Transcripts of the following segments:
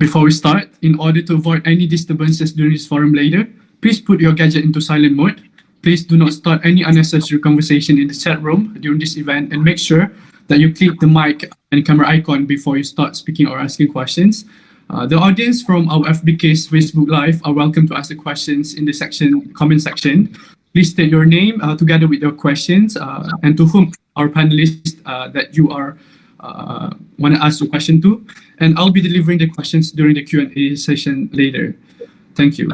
Before we start, in order to avoid any disturbances during this forum later, please put your gadget into silent mode. Please do not start any unnecessary conversation in the chat room during this event, and make sure that you click the mic and camera icon before you start speaking or asking questions. The audience from our FBK's Facebook Live are welcome to ask the questions in the comment section. Please state your name together with your questions and to whom our panelists that you are want to ask your question to. And I'll be delivering the questions during the Q&A session later. Thank you.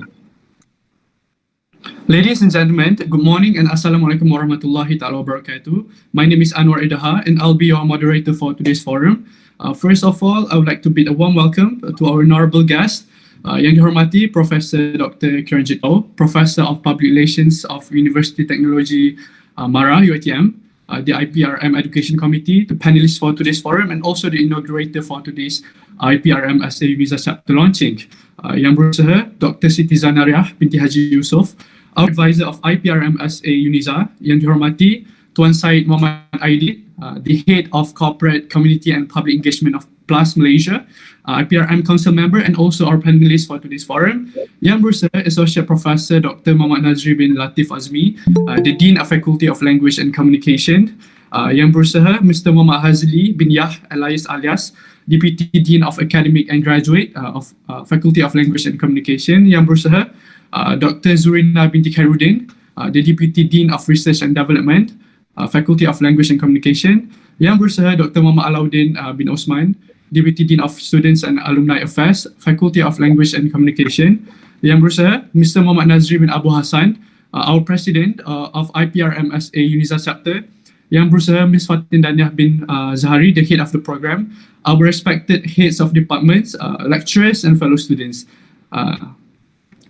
Ladies and gentlemen, good morning and Assalamualaikum warahmatullahi ta'ala wabarakatuh. My name is Anwar Idaha and I'll be your moderator for today's forum. First of all, I would like to bid a warm welcome to our honorable guest, Yang dihormati Professor Dr Kiranjit Kaur, Professor of Public Relations of Universiti Teknologi MARA, UiTM, the IPRM Education Committee, the panelists for today's forum, and also the inaugurator for today's IPRMSA UniSZA Chapter launching. Yang berusaha, Dr Siti Zanariah binti Haji Yusof, our advisor of IPRMSA UniSZA, yang dihormati Tuan Syed Mohammed Idid, the head of Corporate Community and Public Engagement of PLUS Malaysia, IPRM Council member, and also our panelists for today's forum. Yang berusaha, Associate Professor Dr Muhammad Nazri bin Latif Azmi, the Dean of Faculty of Language and Communication. Yang berusaha, Mr Muhammad Hazli bin Yah alias Deputy Dean of Academic and Graduate of Faculty of Language and Communication. Yang berusaha, Dr Zurina binti Khairuddin, the Deputy Dean of Research and Development, Faculty of Language and Communication. Yang berusaha, Dr Muhammad Alauddin bin Osman, Deputy Dean of Students and Alumni Affairs, Faculty of Language and Communication. Yang berusaha, Mr Muhammad Nazri bin Abu Hassan, our President of IPRMSA UniSZA Chapter. Yang berusaha, Ms Fatin Daniah bin Zahari, the head of the program, our respected heads of departments, lecturers and fellow students.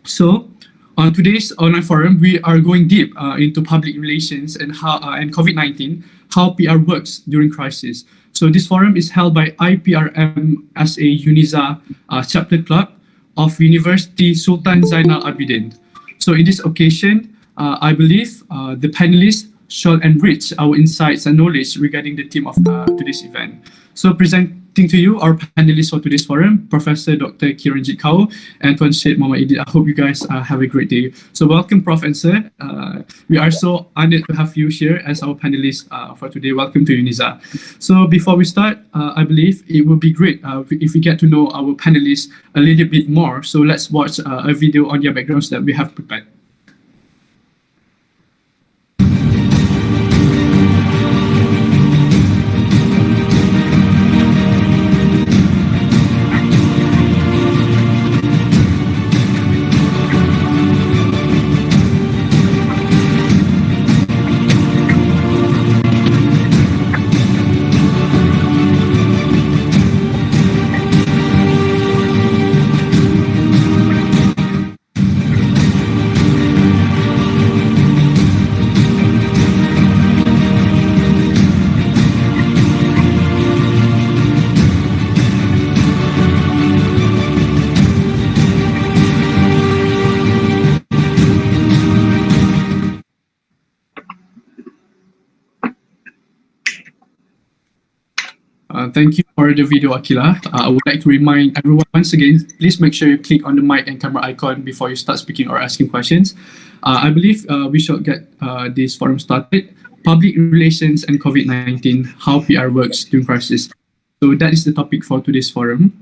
So, on today's online forum, we are going deep into public relations and how and COVID-19, how PR works during crisis. So this forum is held by IPRMSA UniSZA Chapter Club of Universiti Sultan Zainal Abidin. So in this occasion, I believe the panelists shall enrich our insights and knowledge regarding the theme of today's event. So presenting to you our panelists for today's forum, Professor Dr Kiranjit Kaur and Tuan Syed Mohammed Idid. I hope you guys have a great day. So welcome, Prof and Sir. We are so honored to have you here as our panelists for today. Welcome to UniSZA. So before we start, I believe it would be great if we get to know our panelists a little bit more. So let's watch a video on their backgrounds that we have prepared. Thank you for the video, Akila. I would like to remind everyone once again, please make sure you click on the mic and camera icon before you start speaking or asking questions. I believe we shall get this forum started. Public relations and COVID-19, how PR works during crisis. So that is the topic for today's forum.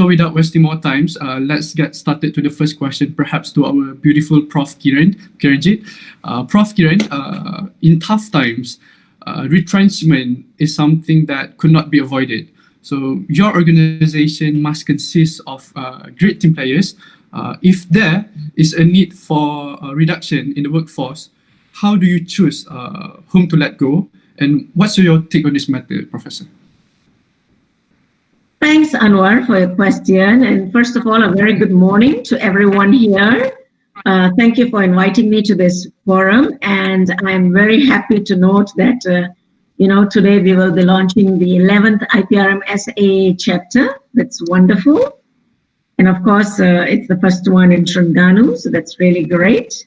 So without wasting more time, let's get started to the first question, perhaps to our beautiful Prof Kiranjit. Prof Kiran, in tough times, retrenchment is something that could not be avoided. So your organization must consist of great team players. If there is a need for a reduction in the workforce, how do you choose whom to let go? And what's your take on this matter, Professor? Thanks, Anwar, for your question. And first of all, a very good morning to everyone here. Thank you for inviting me to this forum, and I'm very happy to note that today we will be launching the 11th IPRMSA chapter. That's wonderful, and of course it's the first one in Terengganu, so that's really great.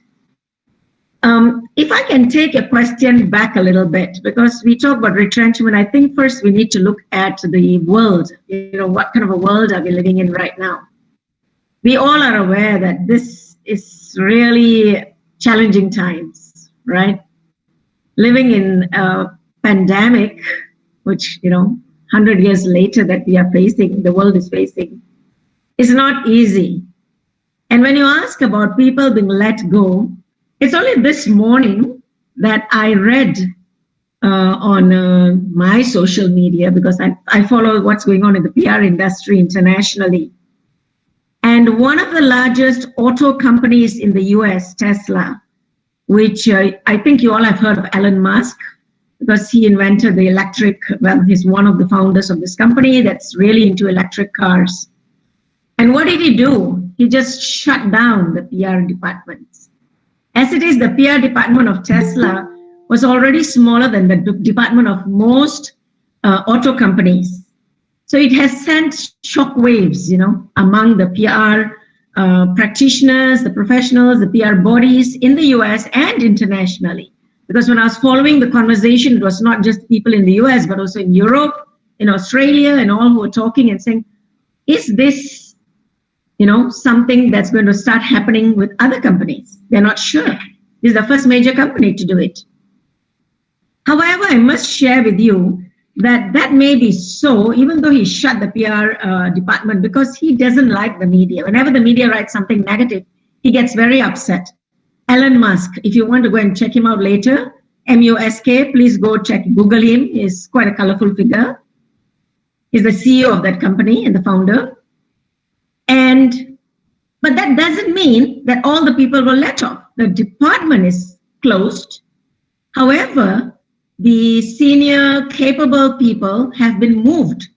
If I can take a question back a little bit, because we talk about retrenchment, I think first we need to look at the world. What kind of a world are we living in right now? We all are aware that this is really challenging times, right? Living in a pandemic, which, 100 years later that we are facing, the world is facing, is not easy. And when you ask about people being let go, it's only this morning that I read on my social media, because I follow what's going on in the PR industry internationally. And one of the largest auto companies in the US, Tesla, which I think you all have heard of Elon Musk, because he invented the electric, well, he's one of the founders of this company that's really into electric cars. And what did he do? He just shut down the PR department. As it is, the PR department of Tesla was already smaller than the department of most auto companies. So it has sent shockwaves, among the PR practitioners, the professionals, the PR bodies in the US and internationally. Because when I was following the conversation, it was not just people in the US, but also in Europe, in Australia, and all who were talking and saying, is this something that's going to start happening with other companies? They're not sure. This is the first major company to do it. However, I must share with you that may be so, even though he shut the PR department, because he doesn't like the media. Whenever the media writes something negative, he gets very upset. Elon Musk, if you want to go and check him out later, M-U-S-K, please go Google him. He's quite a colorful figure. He's the CEO of that company and the founder. But that doesn't mean that all the people were let off. The department is closed. However, the senior capable people have been moved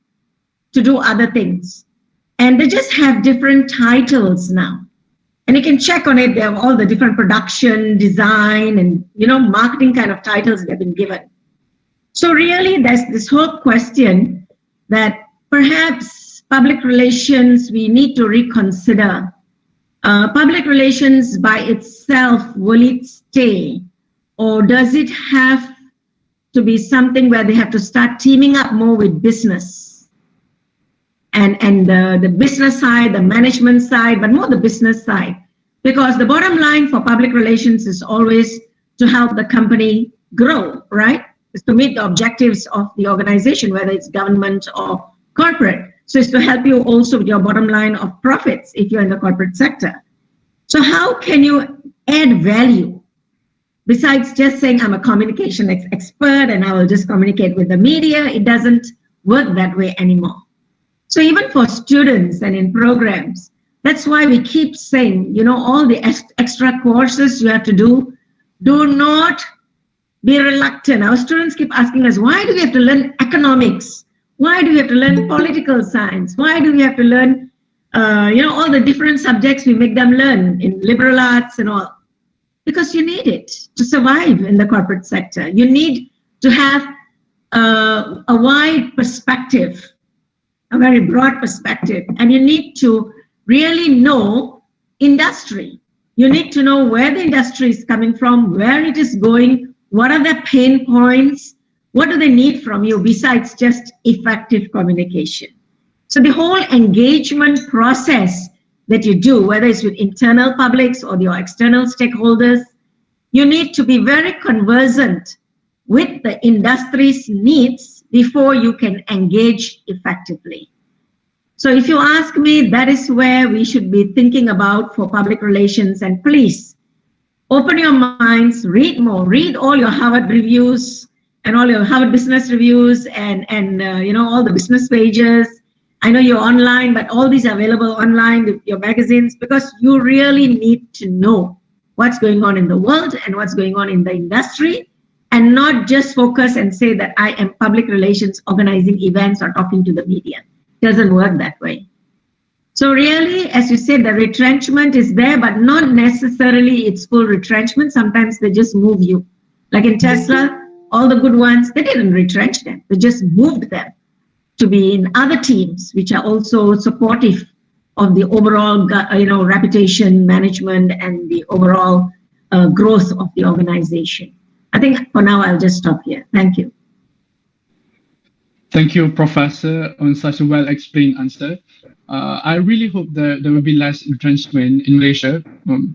to do other things. And they just have different titles now. And you can check on it. They have all the different production, design, and marketing kind of titles they've been given. So really, there's this whole question that perhaps public relations, we need to reconsider. Public relations by itself, will it stay? Or does it have to be something where they have to start teaming up more with business? And the business side, the management side, but more the business side. Because the bottom line for public relations is always to help the company grow, right? It's to meet the objectives of the organization, whether it's government or corporate. So it's to help you also with your bottom line of profits if you're in the corporate sector. So how can you add value besides just saying I'm a communication expert and I will just communicate with the media? It doesn't work that way anymore. So even for students and in programs, that's why we keep saying, all the extra courses you have to do not be reluctant. Our students keep asking us, why do we have to learn economics? Why do we have to learn political science? Why do we have to learn, all the different subjects we make them learn in liberal arts and all? Because you need it to survive in the corporate sector. You need to have a wide perspective, a very broad perspective, and you need to really know industry. You need to know where the industry is coming from, where it is going, what are the pain points, what do they need from you besides just effective communication. So the whole engagement process that you do, whether it's with internal publics or your external stakeholders, you need to be very conversant with the industry's needs before you can engage effectively. So if you ask me, that is where we should be thinking about for public relations. And please open your minds, read more, read all your Harvard reviews and all your Harvard business reviews and all the business pages. I know you're online, but all these are available online with your magazines, because you really need to know what's going on in the world and what's going on in the industry, and not just focus and say that I am public relations organizing events or talking to the media. It doesn't work that way. So really, as you said, the retrenchment is there, but not necessarily it's full retrenchment. Sometimes they just move you. Like in Tesla, all the good ones, they didn't retrench them. They just moved them to be in other teams, which are also supportive of the overall, reputation management and the overall growth of the organization. I think for now I'll just stop here. Thank you. Thank you, Professor, on such a well-explained answer. I really hope that there will be less retrenchment in Malaysia,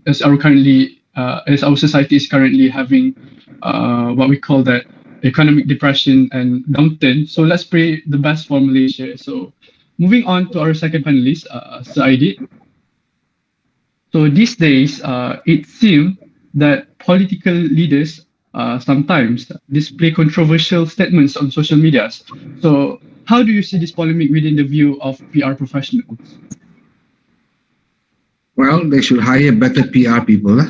as our society is currently having what we call that economic depression and downturn. So let's pray the best for Malaysia. So moving on to our second panelist, Sir Idid. So these days, it seems that political leaders sometimes display controversial statements on social media. So how do you see this polemic within the view of PR professionals? Well, they should hire better PR people.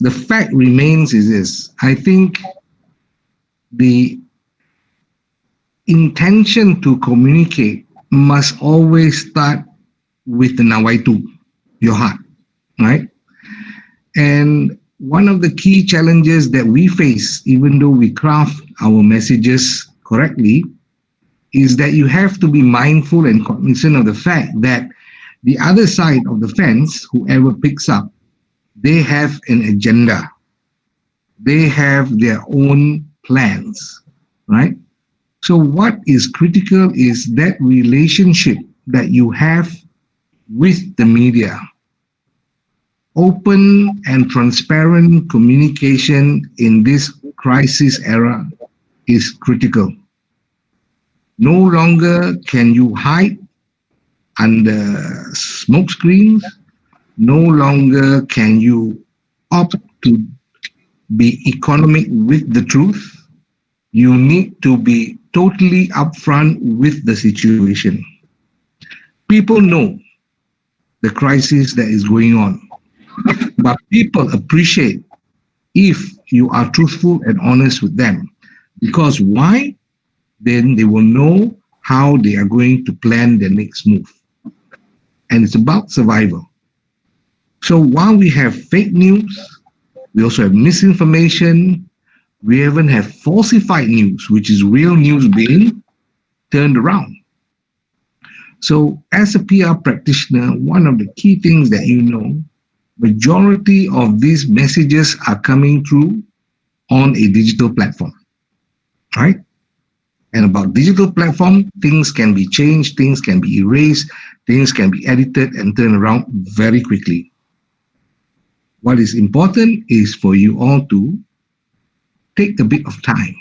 The fact remains is this. I think the intention to communicate must always start with the nawaitu, your heart, right? And one of the key challenges that we face, even though we craft our messages correctly, is that you have to be mindful and cognizant of the fact that the other side of the fence, whoever picks up, they have an agenda. They have their own plans, right? So what is critical is that relationship that you have with the media. Open and transparent communication in this crisis era is critical. No longer can you hide under smoke screens. No longer can you opt to be economic with the truth. You need to be totally upfront with the situation. People know the crisis that is going on, but people appreciate if you are truthful and honest with them. Because why? Then they will know how they are going to plan their next move. And it's about survival. So while we have fake news, we also have misinformation, we even have falsified news, which is real news being turned around. So as a PR practitioner, one of the key things that you know, majority of these messages are coming through on a digital platform, right? And about digital platform, things can be changed, things can be erased, things can be edited and turned around very quickly. What is important is for you all to take a bit of time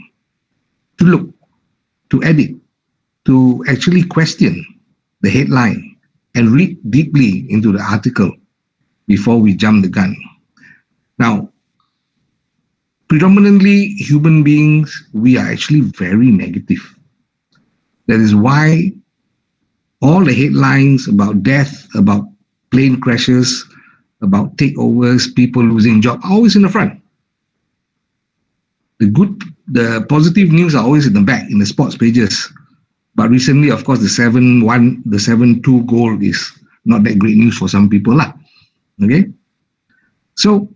to look, to edit, to actually question the headline and read deeply into the article before we jump the gun. Now, predominantly human beings, we are actually very negative. That is why all the headlines about death, about plane crashes, about takeovers, people losing jobs, are always in the front. The positive news are always in the back, in the sports pages. But recently, of course, the 7-1, the 7-2 goal is not that great news for some people. Okay? So,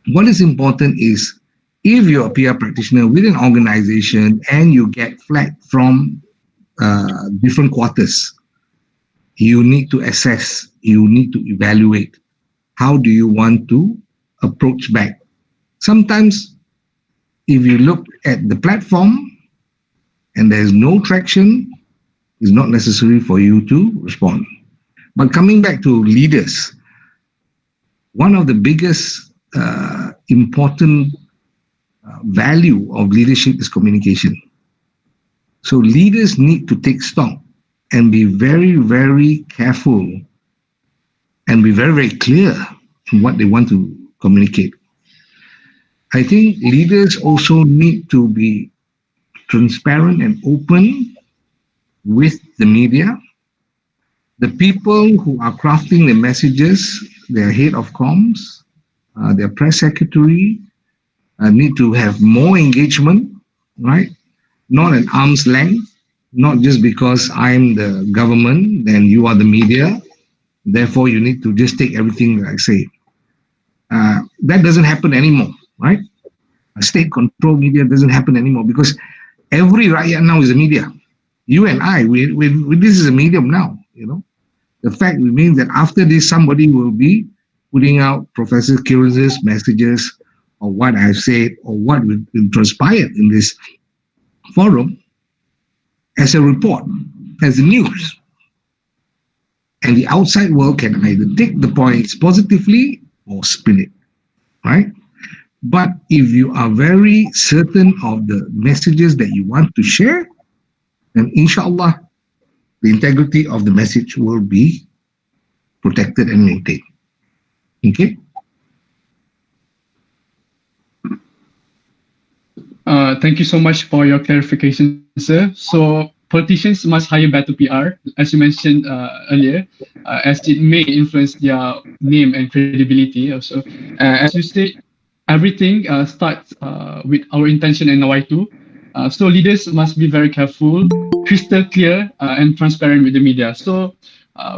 what is important is, if you're a PR practitioner with an organization and you get flagged from different quarters, you need to assess, you need to evaluate, how do you want to approach back? Sometimes, if you look at the platform and there's no traction, it's not necessary for you to respond. But coming back to leaders, one of the biggest important value of leadership is communication. So leaders need to take stock and be very, very careful and be very, very clear in what they want to communicate. I think leaders also need to be transparent and open with the media. The people who are crafting the messages, their head of comms, their press secretary, need to have more engagement, right? Not an arm's length, not just because I'm the government, then you are the media, therefore you need to just take everything that I say. That doesn't happen anymore, right? State-controlled media doesn't happen anymore because every rakyat now is a media. You and I, this is a medium now, you know. The fact remains that after this, somebody will be putting out Professor Kiranjit's messages or what I've said or what will transpire in this forum as a report, as news. And the outside world can either take the points positively or spin it, right? But if you are very certain of the messages that you want to share, then inshallah, the integrity of the message will be protected and maintained. Okay? Thank you so much for your clarification, sir. So politicians must hire better PR, as you mentioned earlier, as it may influence their name and credibility also. As you said, everything starts with our intention and why to. So leaders must be very careful, crystal clear, and transparent with the media. So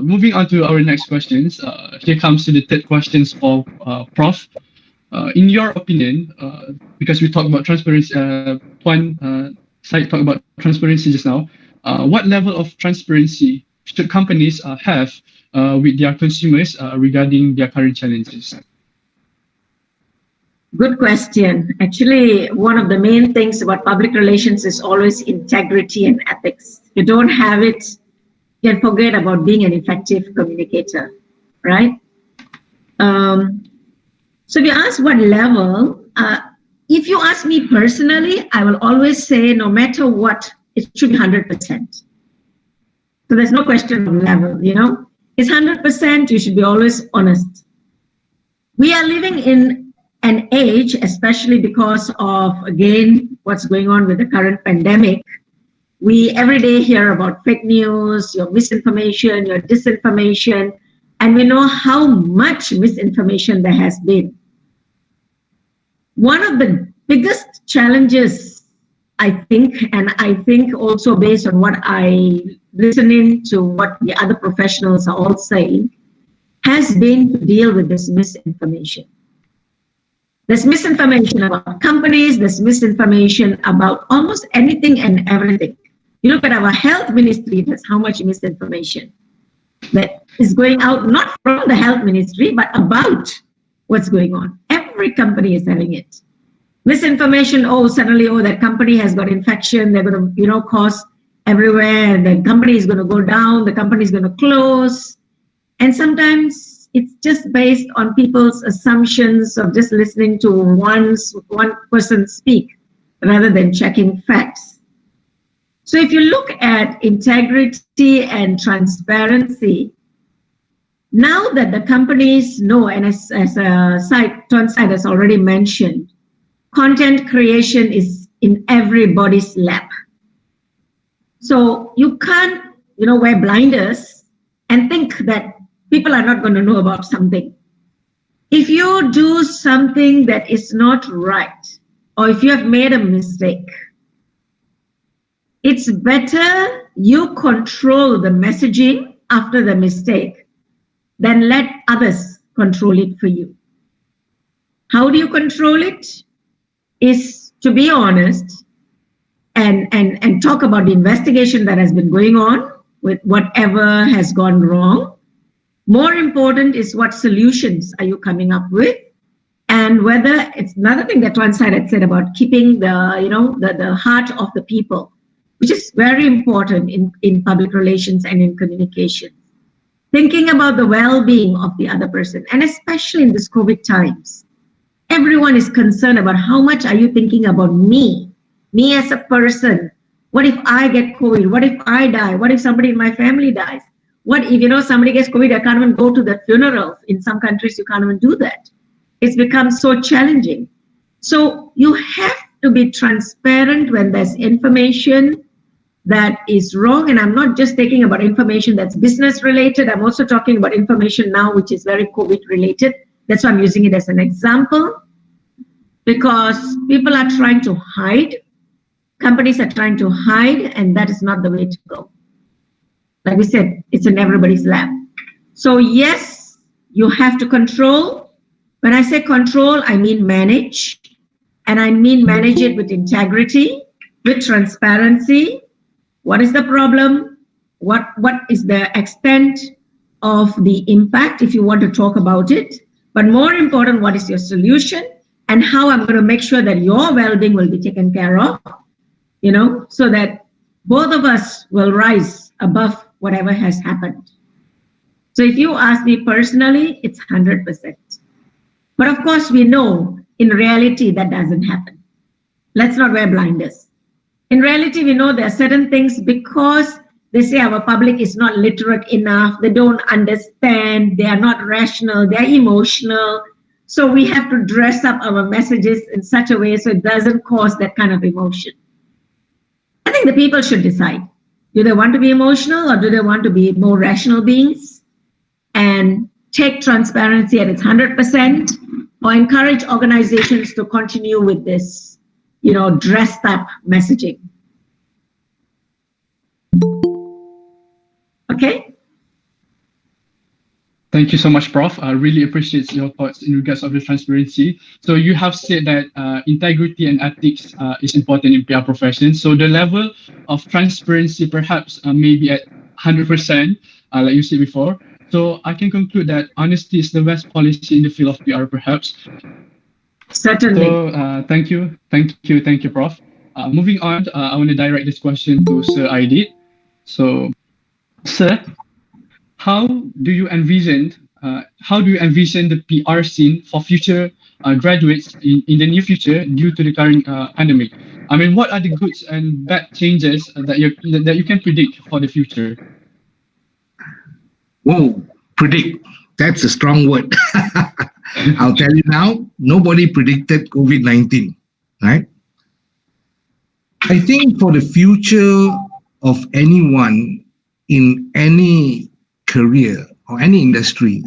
moving on to our next questions, here comes to the third questions for Prof. In your opinion, because we talked about transparency, Tuan Syed talked about transparency just now, what level of transparency should companies have with their consumers regarding their current challenges? Good question. Actually, one of the main things about public relations is always integrity and ethics. If you don't have it, you can forget about being an effective communicator, right? So if you ask what level, if you ask me personally, I will always say no matter what, it should be 100%. So there's no question of level, you know. It's 100%, you should be always honest. We are living in an age, especially because of, again, what's going on with the current pandemic. We every day hear about fake news, your misinformation, your disinformation, and we know how much misinformation there has been. One of the biggest challenges, I think, and I think also based on what I listening to what the other professionals are all saying, has been to deal with this misinformation. There's misinformation about companies, there's misinformation about almost anything and everything. You look at our health ministry, there's how much misinformation that is going out, not from the health ministry, but about what's going on. Every company is having it. Misinformation, suddenly, that company has got infection, they're going to, cause everywhere, the company is going to go down, the company is going to close. And sometimes it's just based on people's assumptions of just listening to one person speak rather than checking facts. So if you look at integrity and transparency, now that the companies know, and as Tuan Syed has already mentioned, content creation is in everybody's lap. So you can't, wear blinders and think that people are not going to know about something. If you do something that is not right, or if you have made a mistake, it's better you control the messaging after the mistake than let others control it for you. How do you control it? Is to be honest and talk about the investigation that has been going on with whatever has gone wrong. More important is what solutions are you coming up with, and whether it's another thing that Tuan Syed had said about keeping the heart of the people, which is very important in public relations and in communication. Thinking about the well-being of the other person, and especially in this COVID times, everyone is concerned about how much are you thinking about me as a person. What if I get COVID? What if I die? What if somebody in my family dies? What if, somebody gets COVID, I can't even go to the funeral. In some countries, you can't even do that. It's become so challenging. So you have to be transparent when there's information that is wrong. And I'm not just talking about information that's business related. I'm also talking about information now, which is very COVID related. That's why I'm using it as an example, because people are trying to hide. Companies are trying to hide, and that is not the way to go. Like we said, it's in everybody's lap. So yes, you have to control. When I say control, I mean manage. And I mean manage it with integrity, with transparency. What is the problem? What is the extent of the impact if you want to talk about it? But more important, what is your solution and how I'm going to make sure that your well-being will be taken care of, so that both of us will rise above whatever has happened. So if you ask me personally, it's 100%. But of course, we know in reality that doesn't happen. Let's not wear blinders. In reality, we know there are certain things because they say our public is not literate enough, they don't understand, they are not rational, they are emotional. So we have to dress up our messages in such a way so it doesn't cause that kind of emotion. I think the people should decide. Do they want to be emotional or do they want to be more rational beings and take transparency at its 100% or encourage organizations to continue with this, dressed up messaging? Okay. Thank you so much, Prof. I really appreciate your thoughts in regards of the transparency. So you have said that integrity and ethics is important in PR profession. So the level of transparency perhaps may be at 100%, like you said before. So I can conclude that honesty is the best policy in the field of PR, perhaps. Certainly. So thank you, Prof. Moving on, I want to direct this question to Sir Idid. So, Sir, how do you envision the PR scene for future graduates in the near future due to the current pandemic? I mean, what are the good and bad changes that you can predict for the future? Whoa, predict. That's a strong word. I'll tell you now, nobody predicted COVID-19, right? I think for the future of anyone in any career or any industry,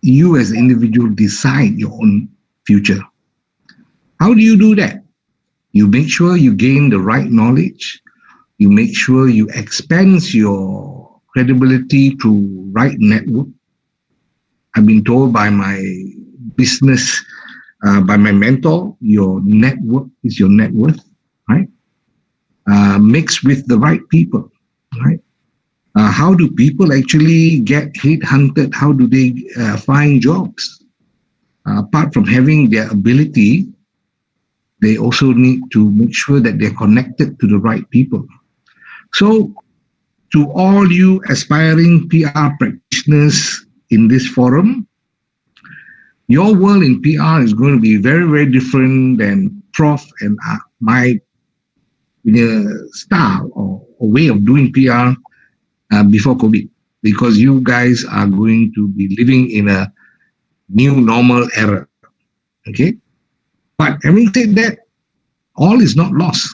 you as an individual decide your own future. How do you do that? You make sure you gain the right knowledge. You make sure you expand your credibility through right network. I've been told by my business, by my mentor, your network is your net worth, right? Mixed with the right people, right? How do people actually get headhunted? How do they find jobs? Apart from having their ability, they also need to make sure that they're connected to the right people. So, to all you aspiring PR practitioners in this forum, your world in PR is going to be very, very different than Prof and my style or way of doing PR before COVID, because you guys are going to be living in a new normal era. Okay? But having said that, all is not lost.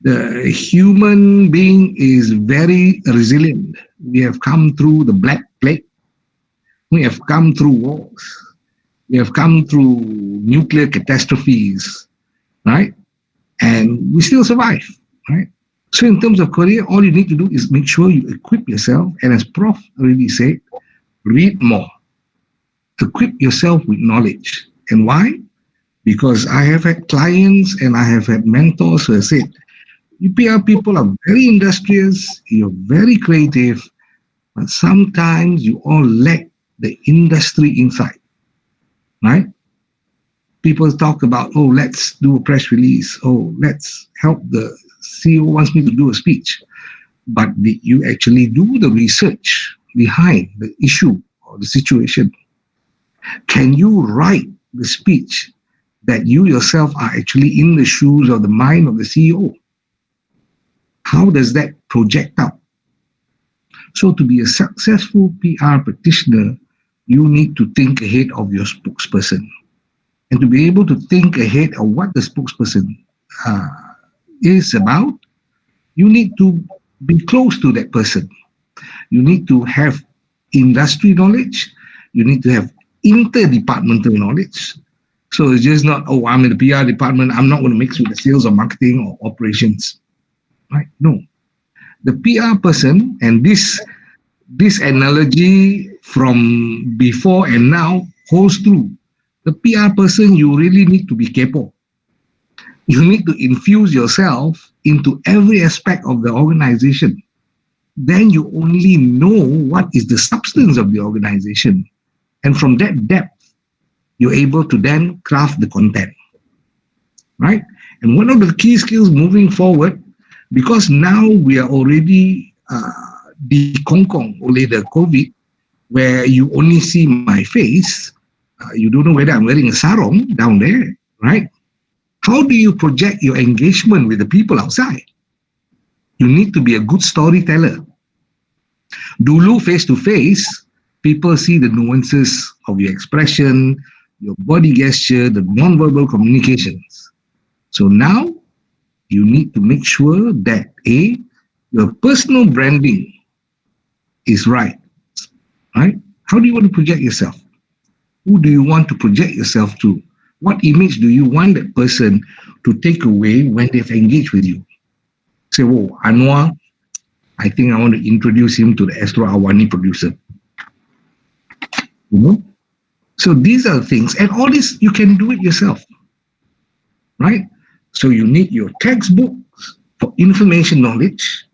The human being is very resilient. We have come through the Black Plague. We have come through wars. We have come through nuclear catastrophes, right? And we still survive, right? So in terms of career, all you need to do is make sure you equip yourself. And as Prof already said, read more. Equip yourself with knowledge. And why? Because I have had clients and I have had mentors who have said, you PR people are very industrious, you're very creative, but sometimes you all lack the industry insight, right? People talk about, oh, let's do a press release. Oh, let's help the CEO wants me to do a speech. But did you actually do the research behind the issue or the situation? Can you write the speech that you yourself are actually in the shoes of the mind of the CEO? How does that project out? So to be a successful PR practitioner, you need to think ahead of your spokesperson. And to be able to think ahead of what the spokesperson is about, you need to be close to that person. You need to have industry knowledge. You need to have interdepartmental knowledge. So it's just not, oh, I'm in the PR department, I'm not going to mix with the sales or marketing or operations. Right? No. The PR person, and this analogy from before and now holds true. The PR person, you really need to be capable. You need to infuse yourself into every aspect of the organization. Then you only know what is the substance of the organization. And from that depth, you're able to then craft the content, right? And one of the key skills moving forward, because now we are already dikongkong oleh the COVID, where you only see my face, you don't know whether I'm wearing a sarong down there, right? How do you project your engagement with the people outside? You need to be a good storyteller. Dulu face-to-face, people see the nuances of your expression, your body gesture, the non-verbal communications. So now, you need to make sure that your personal branding is right. How do you want to project yourself? Who do you want to project yourself to? What image do you want that person to take away when they've engaged with you? Say, oh, Anwar, I think I want to introduce him to the Astro Awani producer. You know? So these are things, and all this, you can do it yourself, right? So you need your textbooks for information knowledge,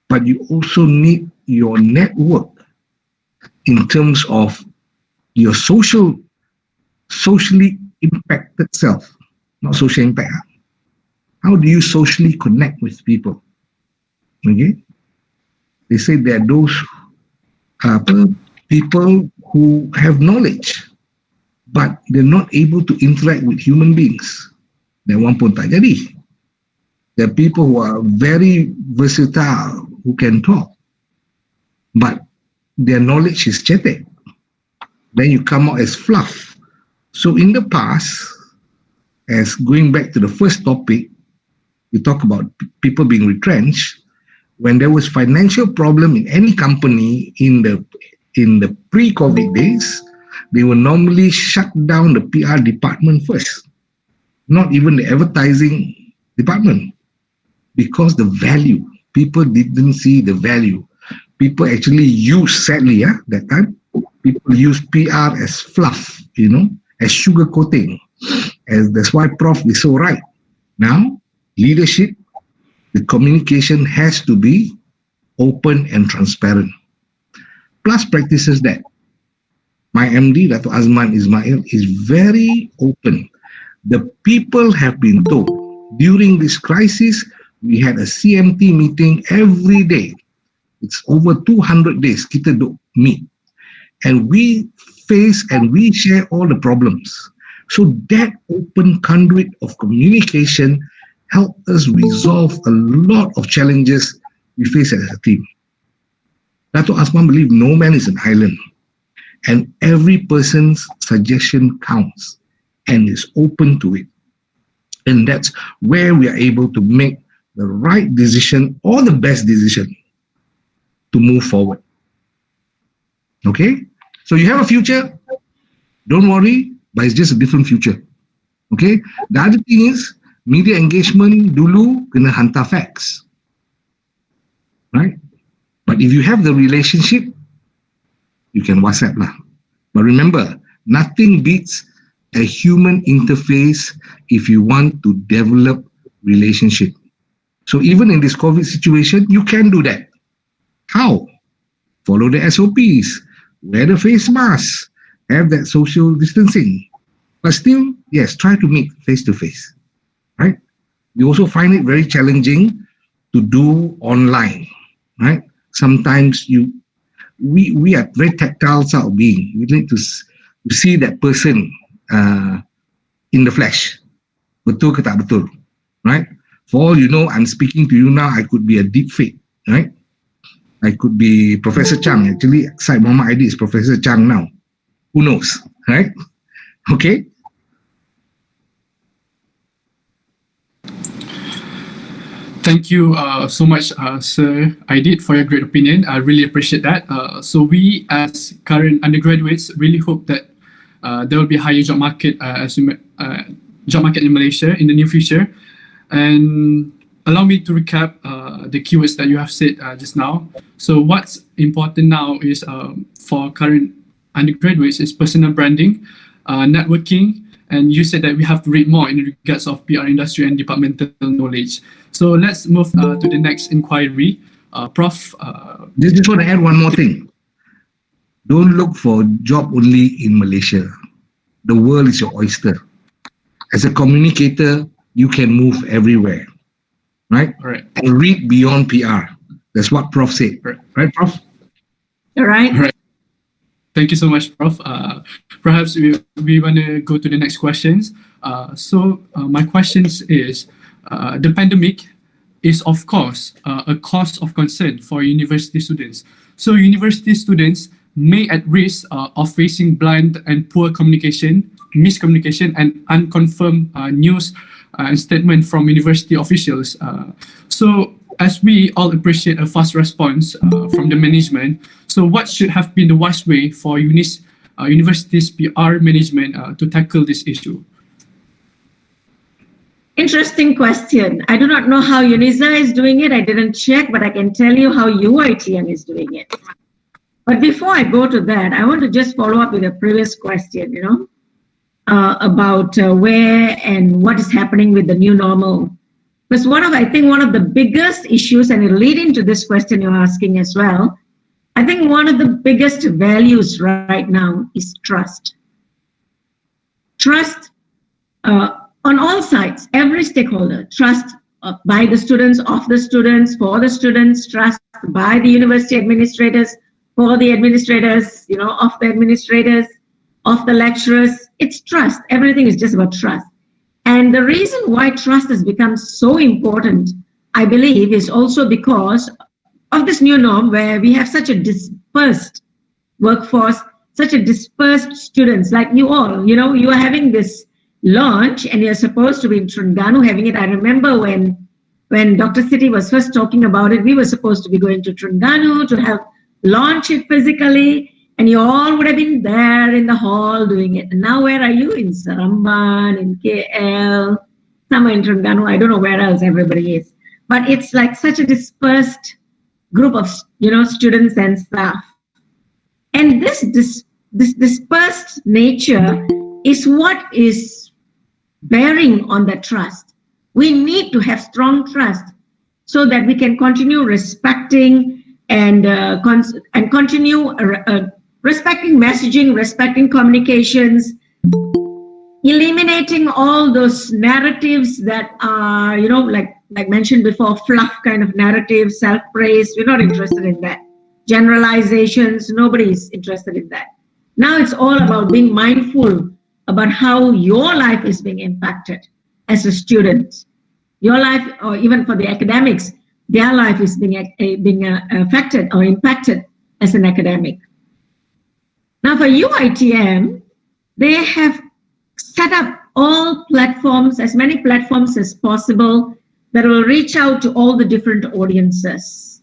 but you also need your network in terms of your socially impacted self, not social impact. How do you socially connect with people? Okay? They say there are those people who have knowledge, but they're not able to interact with human beings. There one pun tak jadi. There are people who are very versatile, who can talk, but their knowledge is cetek. Then you come out as fluff. So in the past, as going back to the first topic, you talk about people being retrenched. When there was financial problem in any company in the pre-COVID days, they will normally shut down the PR department first, not even the advertising department, because the value, people didn't see the value. People actually use, sadly, that time, people use PR as fluff, as sugar coating. That's why Prof is so right. Now, leadership, the communication has to be open and transparent. Plus practices that my MD, Dr. Azman Ismail, is very open. The people have been told during this crisis, we had a CMT meeting every day. It's over 200 days kita meet. And we face and we share all the problems. So that open conduit of communication helped us resolve a lot of challenges we face as a team. Dato' Asman believes no man is an island, and every person's suggestion counts and is open to it. And that's where we are able to make the right decision or the best decision to move forward. Okay? So you have a future, don't worry, but it's just a different future. Okay? The other thing is, media engagement dulu kena hantar fax. Right? But if you have the relationship, you can WhatsApp lah. But remember, nothing beats a human interface if you want to develop relationship. So even in this COVID situation, you can do that. How? Follow the SOPs, wear the face mask, have that social distancing. But still, yes, try to meet face to face, right? We also find it very challenging to do online, right? Sometimes we are very tactile sort of being. We need to see that person in the flesh. Betul ke tak betul, right? For all you know, I'm speaking to you now, I could be a deep fake, right? I could be Professor Chang. Actually, Syed Mohammed Idid is Professor Chang now. Who knows, right? Okay. Thank you so much, Sir Idid, for your great opinion. I really appreciate that. So we, as current undergraduates, really hope that there will be a higher job market, job market in Malaysia in the near future. And allow me to recap the keywords that you have said just now. So what's important now is for current undergraduates is personal branding, networking, and you said that we have to read more in regards of PR industry and departmental knowledge. So let's move to the next inquiry. Prof. Just want to add one more thing. don't look for a job only in Malaysia. The world is your oyster. As a communicator, you can move everywhere, right? Right. And read beyond PR. That's what Prof said, right, Prof? All right. Right. Thank you so much, Prof. Perhaps we want to go to the next questions. My questions is, the pandemic is of course a cause of concern for university students. So university students may at risk of facing blind and poor communication, miscommunication, and unconfirmed news and statement from university officials. So as we all appreciate a fast response from the management, so what should have been the wise way for university's PR management to tackle this issue? Interesting question. I do not know how UniSZA is doing it. I didn't check, but I can tell you how UITM is doing it. But before I go to that, I want to just follow up with a previous question, about where and what is happening with the new normal. Because I think one of the biggest issues, and it'll lead into this question you're asking as well, I think one of the biggest values right now is trust. Trust on all sides, every stakeholder, trust by the students, of the students, for the students, trust by the university administrators, for the administrators, of the administrators, of the lecturers. It's trust. Everything is just about trust. And the reason why trust has become so important, I believe, is also because of this new norm where we have such a dispersed workforce, such a dispersed students, like you all, you are having this launch and you're supposed to be in Terengganu having it. I remember when Dr. Siti was first talking about it, we were supposed to be going to Terengganu to help launch it physically, and you all would have been there in the hall doing it. And now where are you? In Saramban, in KL, somewhere in Terengganu. I don't know where else everybody is. But it's like such a dispersed group of students and staff. And this dispersed nature is what is bearing on the trust. We need to have strong trust so that we can continue respecting and continue respecting messaging, respecting communications, eliminating all those narratives that are, like mentioned before, fluff kind of narratives, self-praise. We're not interested in that. Generalizations, nobody's interested in that. Now it's all about being mindful about how your life is being impacted as a student. Your life, or even for the academics, their life is being affected or impacted as an academic. Now for UITM, they have set up all platforms, as many platforms as possible, that will reach out to all the different audiences.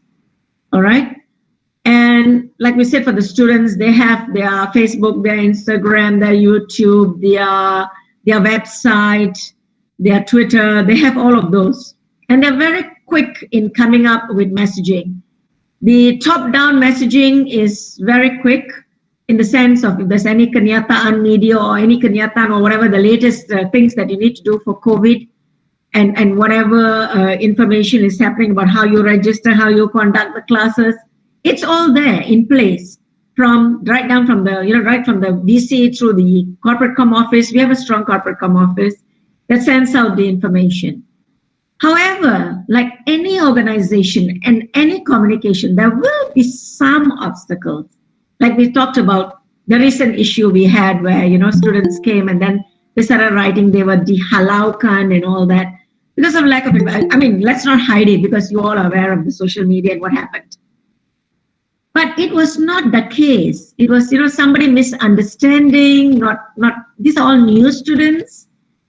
All right? And like we said, for the students, they have their Facebook, their Instagram, their YouTube, their website, their Twitter. They have all of those. And they're very quick in coming up with messaging. The top-down messaging is very quick in the sense of if there's any kenyataan media or any kenyataan or whatever the latest things that you need to do for COVID and whatever information is happening about how you register, how you conduct the classes, it's all there in place right from the VC through the corporate comm office. We have a strong corporate comm office that sends out the information. However, like any organization and any communication, there will be some obstacles. Like we talked about the recent issue we had where, students came and then they started writing they were dihalaukan and all that because of lack of, let's not hide it because you all are aware of the social media and what happened. But it was not the case. It was, somebody misunderstanding, these are all new students,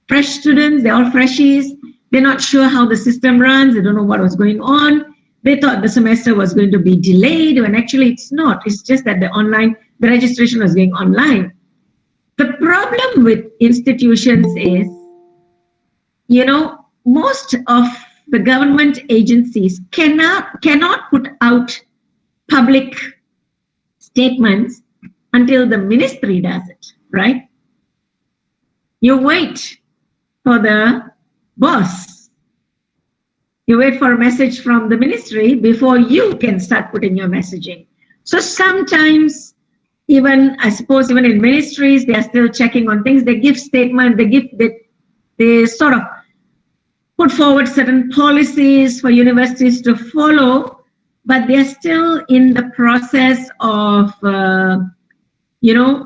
fresh students, they're all freshies. They're not sure how the system runs. They don't know what was going on. They thought the semester was going to be delayed when actually it's not. It's just that the registration was going online. The problem with institutions is, most of the government agencies cannot put out public statements until the ministry does it, right? You wait for the boss. You wait for a message from the ministry before you can start putting your messaging. So sometimes, even, I suppose, even in ministries, they are still checking on things. They give statement, they sort of put forward certain policies for universities to follow, but they're still in the process of,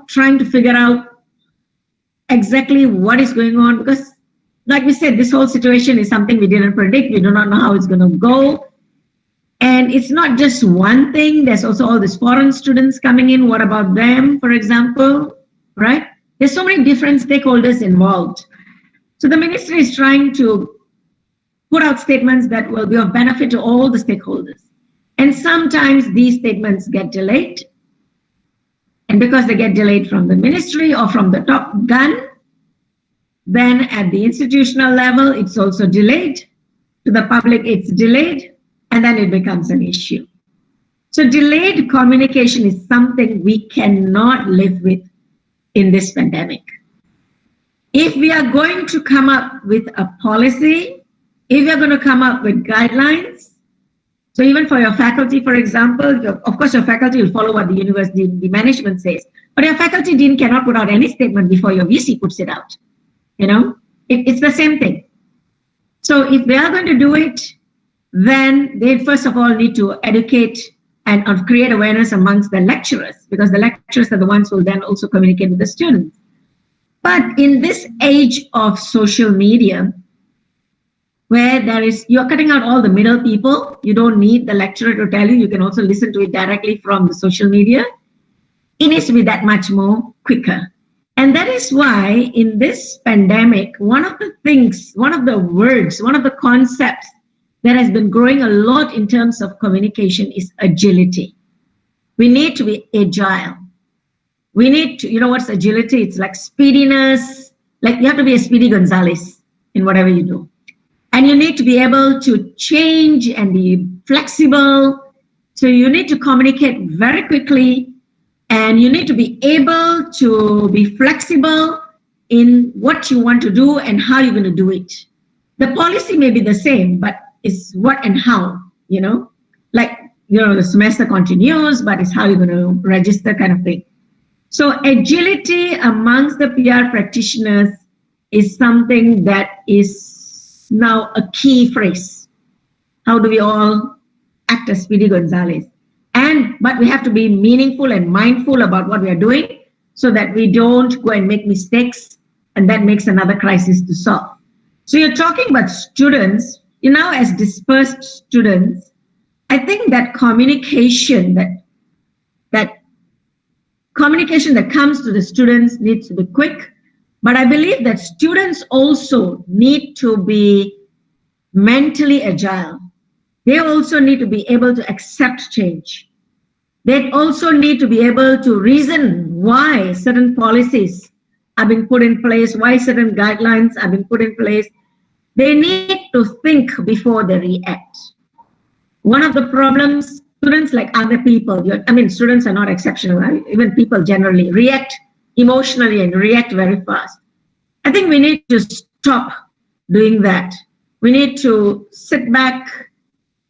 trying to figure out exactly what is going on. Because, like we said, this whole situation is something we didn't predict. We do not know how it's going to go. And it's not just one thing. There's also all these foreign students coming in. What about them, for example, right? There's so many different stakeholders involved. So the ministry is trying to put out statements that will be of benefit to all the stakeholders. And sometimes these statements get delayed. And because they get delayed from the ministry or from the top gun, then at the institutional level, it's also delayed. To the public, it's delayed. And then it becomes an issue. So delayed communication is something we cannot live with in this pandemic. If we are going to come up with a policy, if we are going to come up with guidelines, so even for your faculty, for example, of course, your faculty will follow what the university, the management says, but your faculty dean cannot put out any statement before your VC puts it out. It's the same thing. So if they are going to do it, then they first of all need to educate and create awareness amongst the lecturers, because the lecturers are the ones who will then also communicate with the students. But in this age of social media, where you're cutting out all the middle people, you don't need the lecturer to tell you, you can also listen to it directly from the social media. It needs to be that much more quicker. And that is why in this pandemic, one of the words, one of the concepts that has been growing a lot in terms of communication is agility. We need to be agile. We need to, what's agility? It's like speediness, like you have to be a Speedy Gonzales in whatever you do. And you need to be able to change and be flexible. So you need to communicate very quickly, and you need to be able to be flexible in what you want to do and how you're going to do it. The policy may be the same, but it's what and how, like, the semester continues, but it's how you're going to register kind of thing. So agility amongst the PR practitioners is something that is now a key phrase. How do we all act as Speedy Gonzales? But we have to be meaningful and mindful about what we are doing so that we don't go and make mistakes, and that makes another crisis to solve. So you're talking about students, as dispersed students, I think that communication that comes to the students needs to be quick, but I believe that students also need to be mentally agile. They also need to be able to accept change. They also need to be able to reason why certain policies are being put in place, why certain guidelines are being put in place. They need to think before they react. One of the problems, students like other people, students are not exceptional, right? Even people generally react emotionally and react very fast. I think we need to stop doing that. We need to sit back.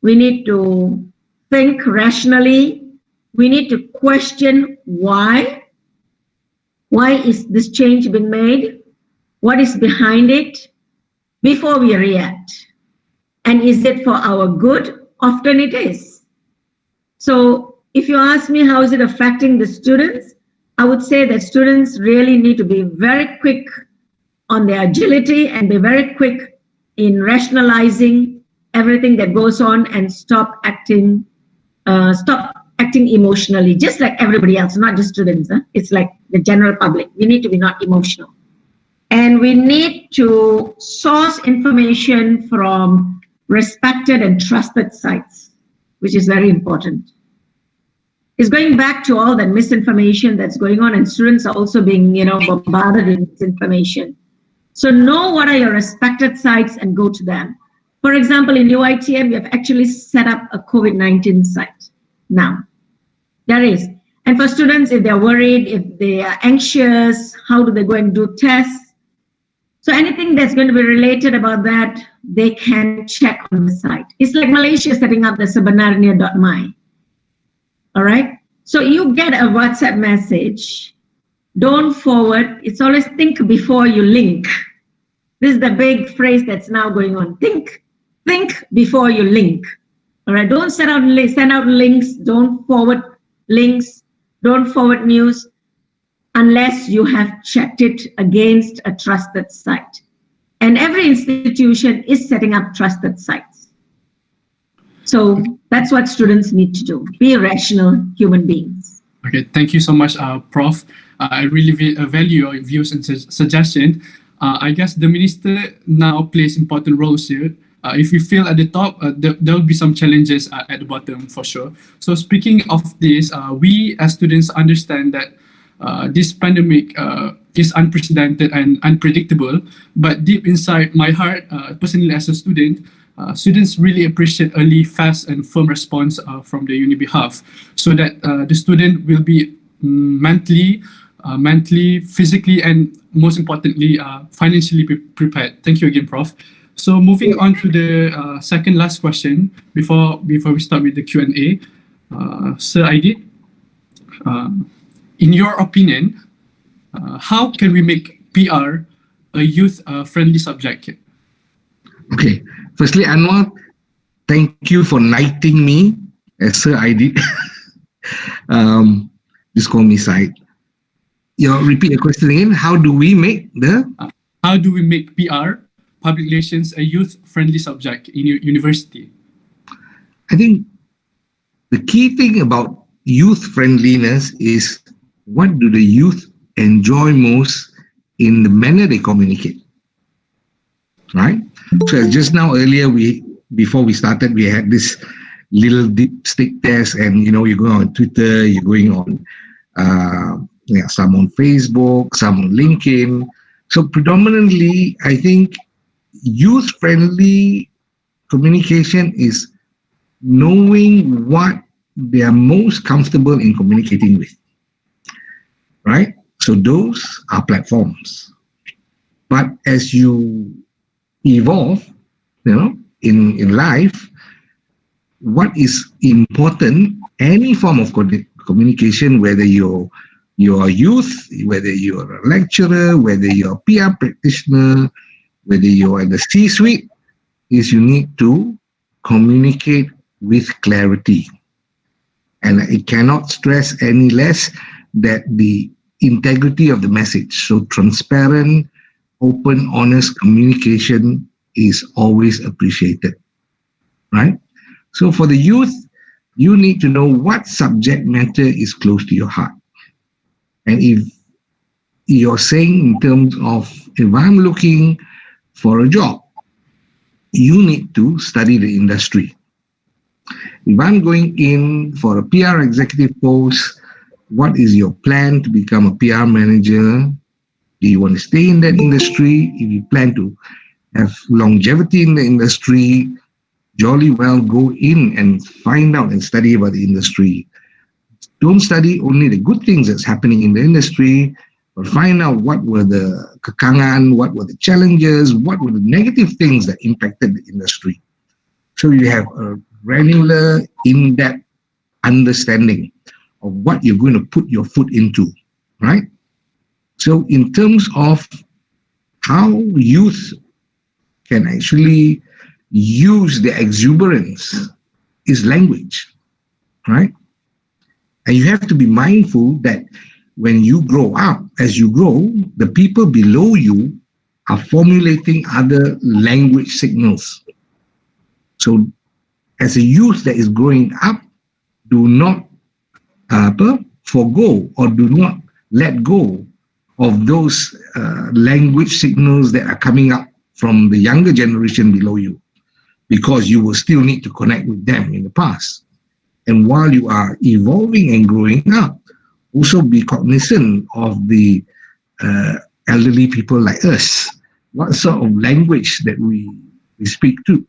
We need to think rationally. We need to question why. Why is this change being made? What is behind it? Before we react. And is it for our good? Often it is. So if you ask me how is it affecting the students, I would say that students really need to be very quick on their agility and be very quick in rationalizing everything that goes on and stop acting emotionally, just like everybody else, not just students. It's like the general public. We need to be not emotional. And we need to source information from respected and trusted sites, which is very important. It's going back to all that misinformation that's going on, and students are also being, bombarded with misinformation. So know what are your respected sites and go to them. For example, in UITM, we have actually set up a COVID-19 site now. There is. And for students, if they're worried, if they are anxious, how do they go and do tests? So anything that's going to be related about that, they can check on the site. It's like Malaysia setting up the sebenarnya.my. All right. So you get a WhatsApp message, don't forward. It's always think before you link. This is the big phrase that's now going on. Think before you link. All right, don't send out links, don't forward links, don't forward news unless you have checked it against a trusted site. And every institution is setting up trusted sites. So that's what students need to do. Be rational human beings. Okay, thank you so much, Prof. I really value your views and suggestions. I guess the minister now plays important roles here. If you feel at the top, there will be some challenges at the bottom for sure. So speaking of this, we as students understand that this pandemic is unprecedented and unpredictable, but deep inside my heart, personally as a student, students really appreciate early, fast and firm response from the uni behalf, so that the student will be mentally, physically, and most importantly, financially prepared. Thank you again, Prof. So moving on to the second last question before we start with the Q&A, Sir Idid, in your opinion, how can we make PR a youth-friendly subject? Okay, firstly, Anwar, thank you for knighting me as Sir Idid. Just call me Syed. Repeat the question again. How do we make PR, public relations, a youth-friendly subject in your university? I think the key thing about youth-friendliness is what do the youth enjoy most in the manner they communicate, right? So just now earlier, before we started, we had this little dipstick test, and you're going on Twitter, you're going on some on Facebook, some on LinkedIn. So predominantly, I think youth-friendly communication is knowing what they are most comfortable in communicating with, right? So those are platforms. But as you evolve, in life, what is important, any form of communication, whether you're a youth, whether you're a lecturer, whether you're a PR practitioner, whether you're in the C-suite, is you need to communicate with clarity. And I cannot stress any less that the integrity of the message, so transparent, open, honest communication is always appreciated, right? So for the youth, you need to know what subject matter is close to your heart. And if you're saying in terms of, if I'm looking for a job, you need to study the industry. If I'm going in for a PR executive post, what is your plan to become a PR manager? Do you want to stay in that industry? If you plan to have longevity in the industry, jolly well go in and find out and study about the industry. Don't study only the good things that's happening in the industry, but find out what were the kekangan, what were the challenges, what were the negative things that impacted the industry. So you have a granular, in-depth understanding of what you're going to put your foot into, right? So in terms of how youth can actually use their exuberance is language, right? And you have to be mindful that when you grow up, as you grow, the people below you are formulating other language signals. So as a youth that is growing up, do not forgo or do not let go of those language signals that are coming up from the younger generation below you, because you will still need to connect with them in the past. And while you are evolving and growing up, also be cognizant of the elderly people like us. What sort of language that we speak to,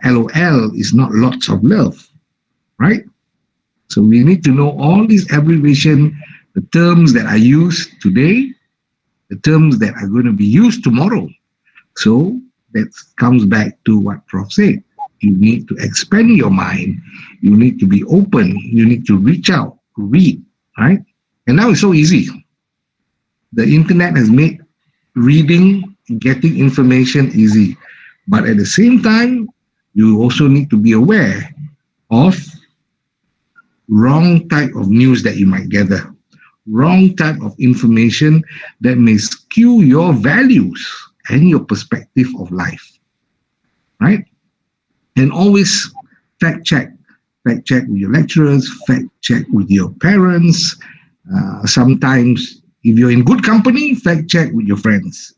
LOL is not lots of love, right? So we need to know all these abbreviations, the terms that are used today, the terms that are going to be used tomorrow. So that comes back to what Prof said. You need to expand your mind. You need to be open. You need to reach out, read, right? And now it's so easy. The internet has made reading, getting information easy. But at the same time, you also need to be aware of wrong type of news that you might gather, wrong type of information that may skew your values and your perspective of life, right? And always fact check with your lecturers, fact check with your parents. Sometimes, if you're in good company, fact check with your friends.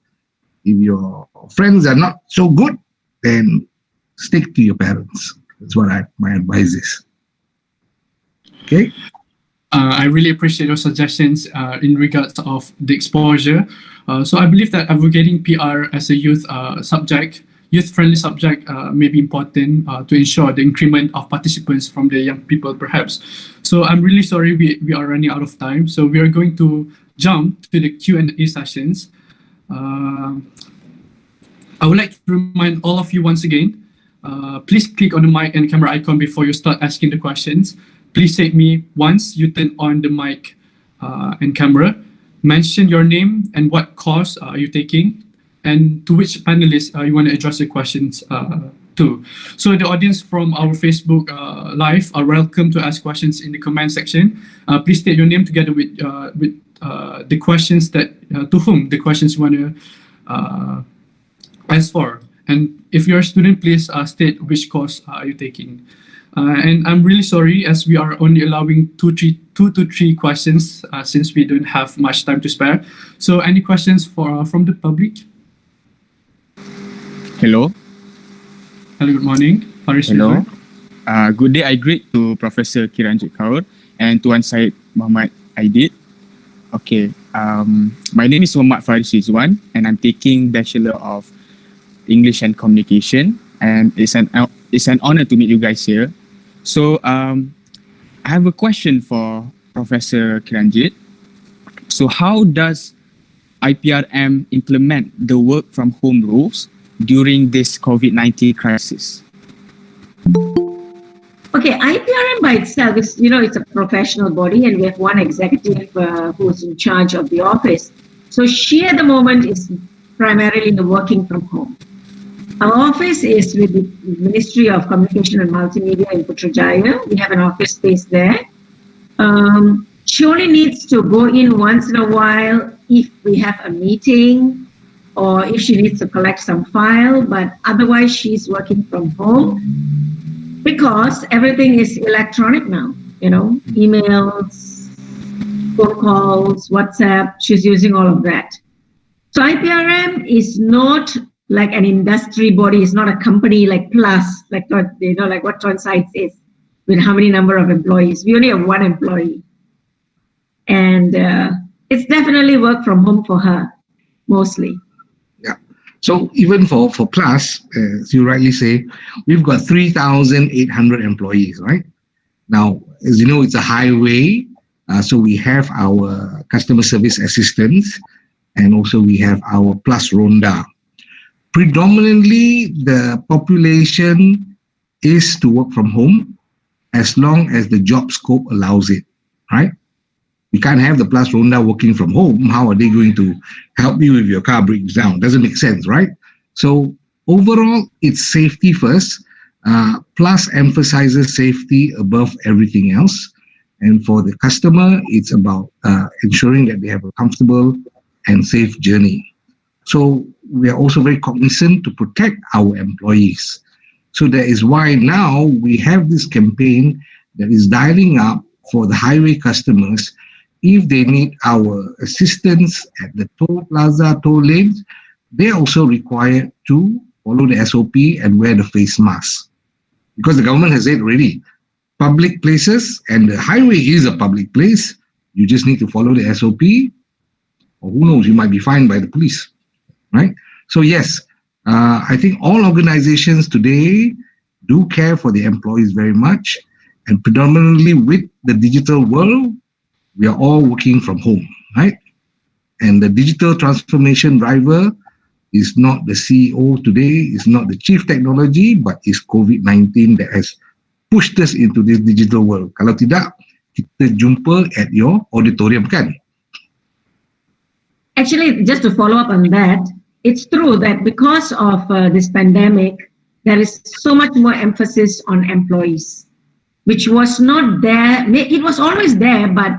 If your friends are not so good, then stick to your parents. That's what my advice is. Okay. I really appreciate your suggestions in regards of the exposure. So I believe that advocating PR as a youth-friendly subject may be important to ensure the increment of participants from the young people, perhaps. So I'm really sorry we are running out of time. So we are going to jump to the Q&A sessions. I would like to remind all of you once again, please click on the mic and camera icon before you start asking the questions. Please state me once you turn on the mic and camera. Mention your name and what course you're taking, and to which panelist you want to address your questions to. So the audience from our Facebook Live are welcome to ask questions in the comment section. Please state your name together with the questions that to whom the questions you want to ask for. And if you're a student, please state which course you're taking. And I'm really sorry, as we are only allowing two to three questions since we don't have much time to spare. So any questions from the public? Hello. Hello, good morning. Faris. Hello. Good day. I greet to Professor Kiranjit Kaur and Tuan Syed Mohammed Idid. Okay. My name is Muhammad Faris Rizwan, and I'm taking Bachelor of English and Communication, and it's an honor to meet you guys here. So I have a question for Professor Kiranjit. So how does IPRM implement the work from home rules during this COVID-19 crisis? Okay, IPRM by itself is, it's a professional body, and we have one executive who's in charge of the office. So she at the moment is primarily working from home. Our office is with the Ministry of Communication and Multimedia in Putrajaya. We have an office space there. She only needs to go in once in a while if we have a meeting or if she needs to collect some file, but otherwise she's working from home because everything is electronic now, emails, phone calls, WhatsApp, she's using all of that. So IPRM is not like an industry body, it's not a company like Plus, like what Tuan Syed says, with how many number of employees. We only have one employee. And it's definitely work from home for her, mostly. Yeah. So even for Plus, as you rightly say, we've got 3,800 employees, right? Now, as you know, it's a highway. So we have our customer service assistants, and also we have our Plus Ronda. Predominantly, the population is to work from home as long as the job scope allows it, right? You can't have the Plus Ronda working from home. How are they going to help you if your car breaks down? Doesn't make sense, right? So overall, it's safety first. Plus emphasizes safety above everything else. And for the customer, it's about ensuring that they have a comfortable and safe journey. So we are also very cognizant to protect our employees. So that is why now we have this campaign that is dialing up for the highway customers. If they need our assistance at the toll plaza, toll lanes, they're also required to follow the SOP and wear the face mask. Because the government has said already, public places, and the highway is a public place, you just need to follow the SOP, or who knows, you might be fined by the police, right? So yes, I think all organizations today do care for the employees very much, and predominantly with the digital world, we are all working from home, right? And the digital transformation driver is not the CEO today, is not the chief technology, but is COVID-19 that has pushed us into this digital world. Kalau tidak, kita jumpa at your auditorium kan? Actually, just to follow up on that, it's true that because of this pandemic, there is so much more emphasis on employees, which was not there. It was always there, but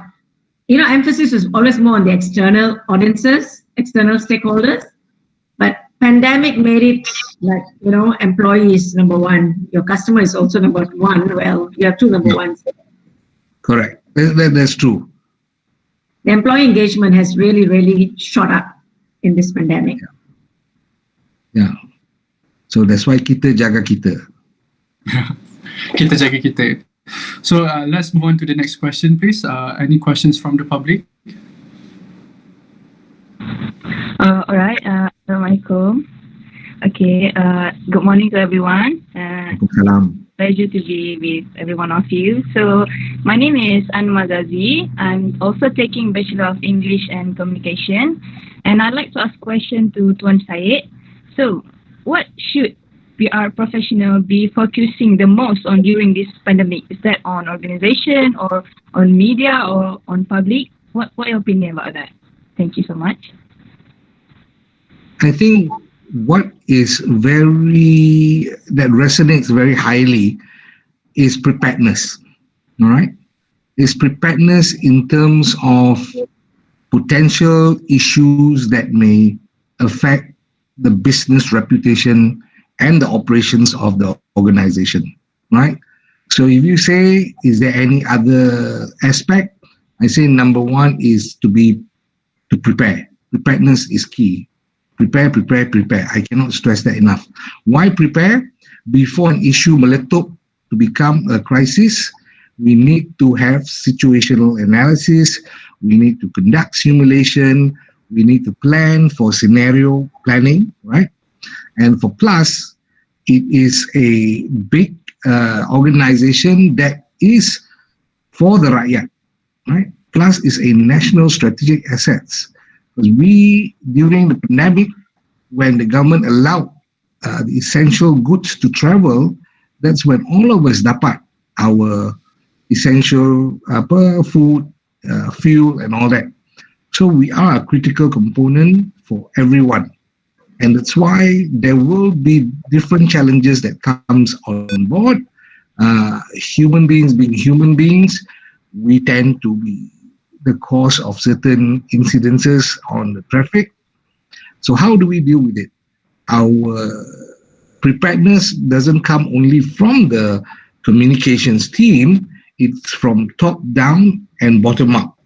emphasis was always more on the external audiences, external stakeholders. But pandemic made it like, employees number one. Your customer is also number one. Well, you have two number ones. Correct. That's true. The employee engagement has really, really shot up in this pandemic. Yeah. So that's why kita jaga kita. Kita jaga kita. So let's move on to the next question, please. Any questions from the public? All right. Assalamualaikum. Okay. Good morning to everyone. Salam. Pleasure to be with every one of you. So my name is Anwar Ghazi. I'm also taking Bachelor of English and Communication, and I'd like to ask a question to Tuan Syed. So what should PR professional be focusing the most on during this pandemic? Is that on organization or on media or on public? What your opinion about that? Thank you so much. I think what is that resonates very highly is preparedness. All right? Is preparedness in terms of potential issues that may affect the business reputation and the operations of the organization, right? So if you say, is there any other aspect? I say number one is to prepare. Preparedness is key. Prepare. I cannot stress that enough. Why prepare? Before an issue meletup to become a crisis, we need to have situational analysis. We need to conduct simulation. We need to plan for scenario planning, right? And for PLUS, it is a big organization that is for the rakyat, right? PLUS is a national strategic assets. Because during the pandemic, when the government allowed the essential goods to travel, that's when all of us dapat our essential food, fuel, and all that. So we are a critical component for everyone. And that's why there will be different challenges that comes on board. Human beings being human beings, we tend to be the cause of certain incidences on the traffic. So how do we deal with it? Our preparedness doesn't come only from the communications team, it's from top down and bottom up.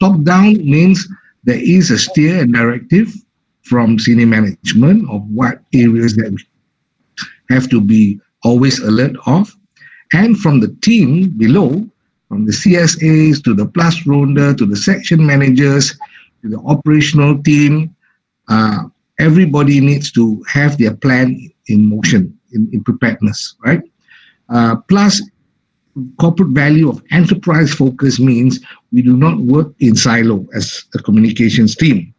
Top down means there is a steer and directive from senior management of what areas that we have to be always alert of. And from the team below, from the CSAs to the PLUS Ronda to the section managers to the operational team, everybody needs to have their plan in motion, in preparedness, right? Plus, corporate value of enterprise focus means we do not work in silo as a communications team.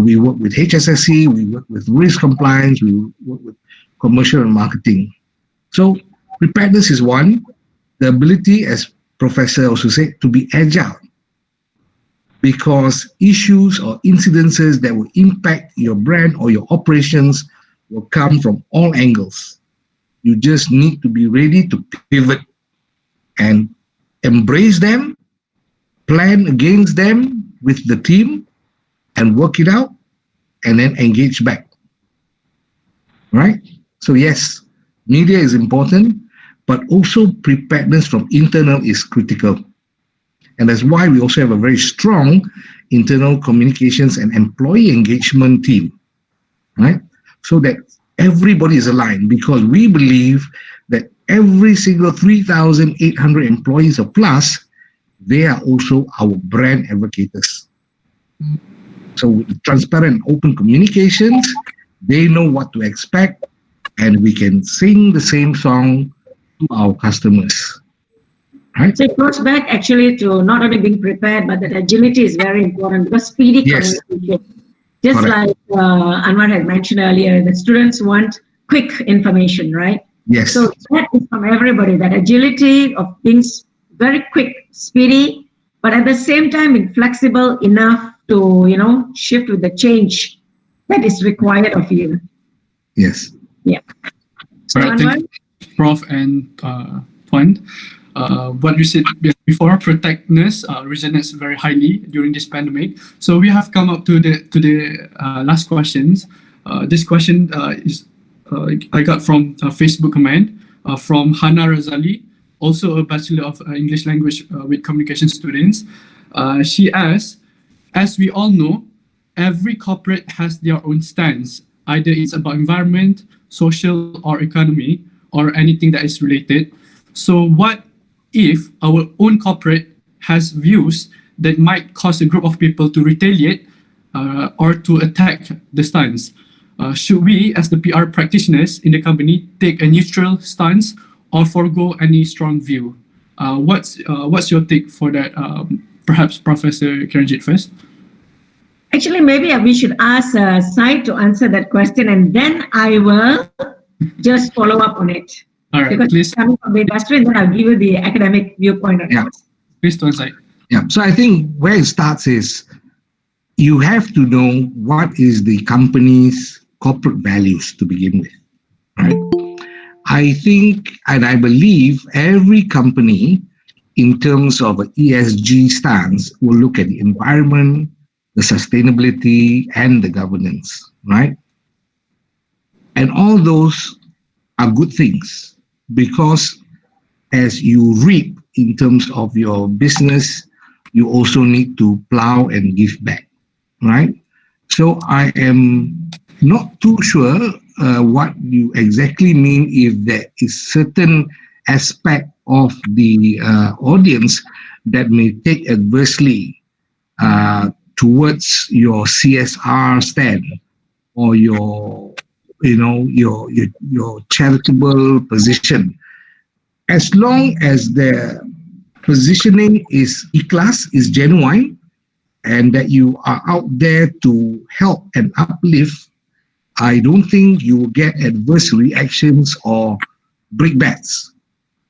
We work with HSSC, we work with risk compliance, we work with commercial and marketing. So preparedness is one. The ability, as Professor also said, to be agile. Because issues or incidences that will impact your brand or your operations will come from all angles. You just need to be ready to pivot and embrace them, plan against them with the team, and work it out, and then engage back. Right? So yes, media is important, but also preparedness from internal is critical. And that's why we also have a very strong internal communications and employee engagement team, right? So that everybody is aligned, because we believe that every single 3,800 employees of PLUS, they are also our brand advocates. So with transparent, open communications, they know what to expect, and we can sing the same song to our customers. Right? So it goes back actually to not only being prepared, but that agility is very important, because speedy communication. Just Correct. like Anwar had mentioned earlier, the students want quick information, right? Yes. So that is from everybody, that agility of things, very quick, speedy, but at the same time, flexible enough to, shift with the change that is required of you. Yes. Yeah. So All right, Anwar? thank you, Prof. and Tuan. What you said before, protectness resonates very highly during this pandemic. So we have come up to the last questions. This question is I got from a Facebook comment from Hana Razali, also a Bachelor of English Language with Communication students. She asks, as we all know, every corporate has their own stance. Either it's about environment, social, or economy, or anything that is related. So what if our own corporate has views that might cause a group of people to retaliate or to attack the stance? Should we, as the PR practitioners in the company, take a neutral stance or forego any strong view? What's your take for that? Perhaps Professor Kiranjit first. Actually, maybe we should ask Syed to answer that question, and then I will just follow up on it. All right, Because please. coming from the industry, and then I'll give you the academic viewpoint on Yeah. it. Please, Tuan Syed. Yeah. So I think where it starts is you have to know what is the company's corporate values to begin with, right? I think and I believe every company in terms of an ESG stance will look at the environment, the sustainability, and the governance, right? And all those are good things because as you reap in terms of your business, you also need to plow and give back, right? So I am not too sure what you exactly mean if there is certain aspect of the audience that may take adversely towards your CSR stand or your charitable position. As long as the positioning is E-class, is genuine, and that you are out there to help and uplift, I don't think you will get adverse reactions or brickbats.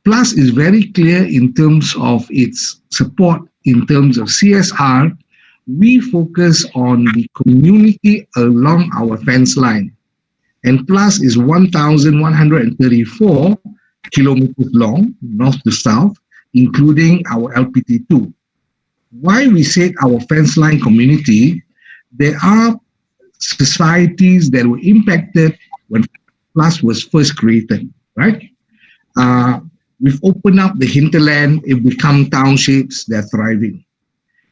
Plus is very clear in terms of its support in terms of CSR. We focus on the community along our fence line. And Plus is 1,134 kilometers long, north to south, including our LPT2. Why we said our fence line community, there are societies that were impacted when Plus was first created, right? We've opened up the hinterland, it become townships, they're thriving.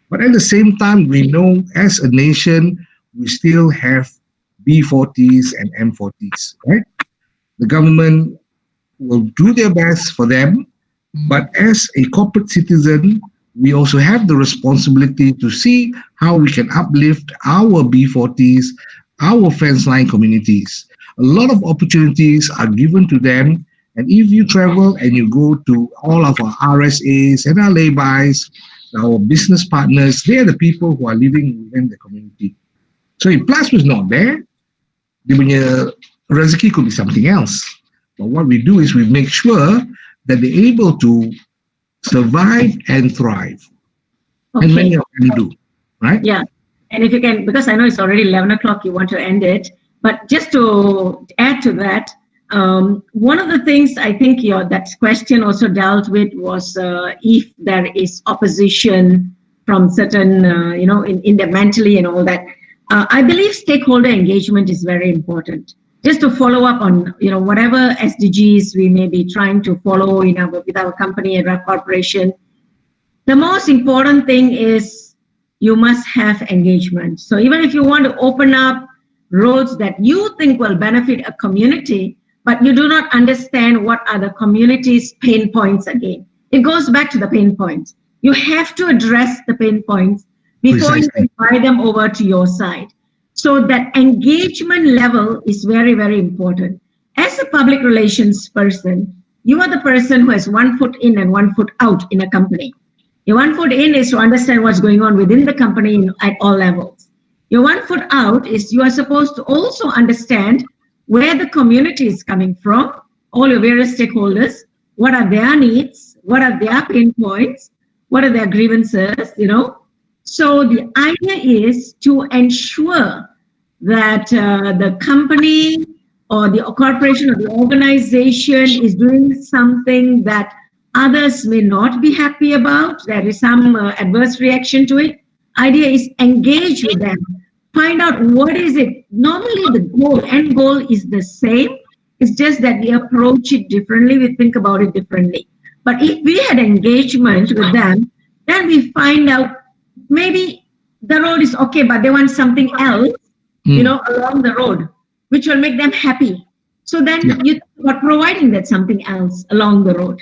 But at the same time, we know as a nation, we still have B40s and M40s, right? The government will do their best for them, but as a corporate citizen, we also have the responsibility to see how we can uplift our B40s, our fence line communities. A lot of opportunities are given to them. And if you travel and you go to all of our RSAs and our laybys, our business partners, they are the people who are living within the community. So if Plus was not there, dia punya rezeki could be something else. But what we do is we make sure that they're able to survive and thrive. Okay. And many of them do, right? Yeah. And if you can, because I know it's already 11 o'clock, you want to end it. But just to add to that, one of the things I think that question also dealt with was if there is opposition from certain, in the mentally and all that. I believe stakeholder engagement is very important. Just to follow up on, whatever SDGs we may be trying to follow with our company and our corporation, the most important thing is you must have engagement. So even if you want to open up roads that you think will benefit a community, but you do not understand what are the community's pain points again. It goes back to the pain points. You have to address the pain points before Precisely. you invite them over to your side. So that engagement level is very, very important. As a public relations person, you are the person who has 1 foot in and 1 foot out in a company. Your 1 foot in is to understand what's going on within the company at all levels. Your 1 foot out is you are supposed to also understand where the community is coming from, all your various stakeholders, what are their needs, what are their pain points, what are their grievances, So the idea is to ensure that the company or the corporation or the organization is doing something that others may not be happy about. There is some adverse reaction to it. Idea is engage with them. Find out what is it. Normally the end goal is the same. It's just that we approach it differently. We think about it differently. But if we had engagement with them, then we find out maybe the road is okay, but they want something else, along the road, which will make them happy. So then you are providing that something else along the road.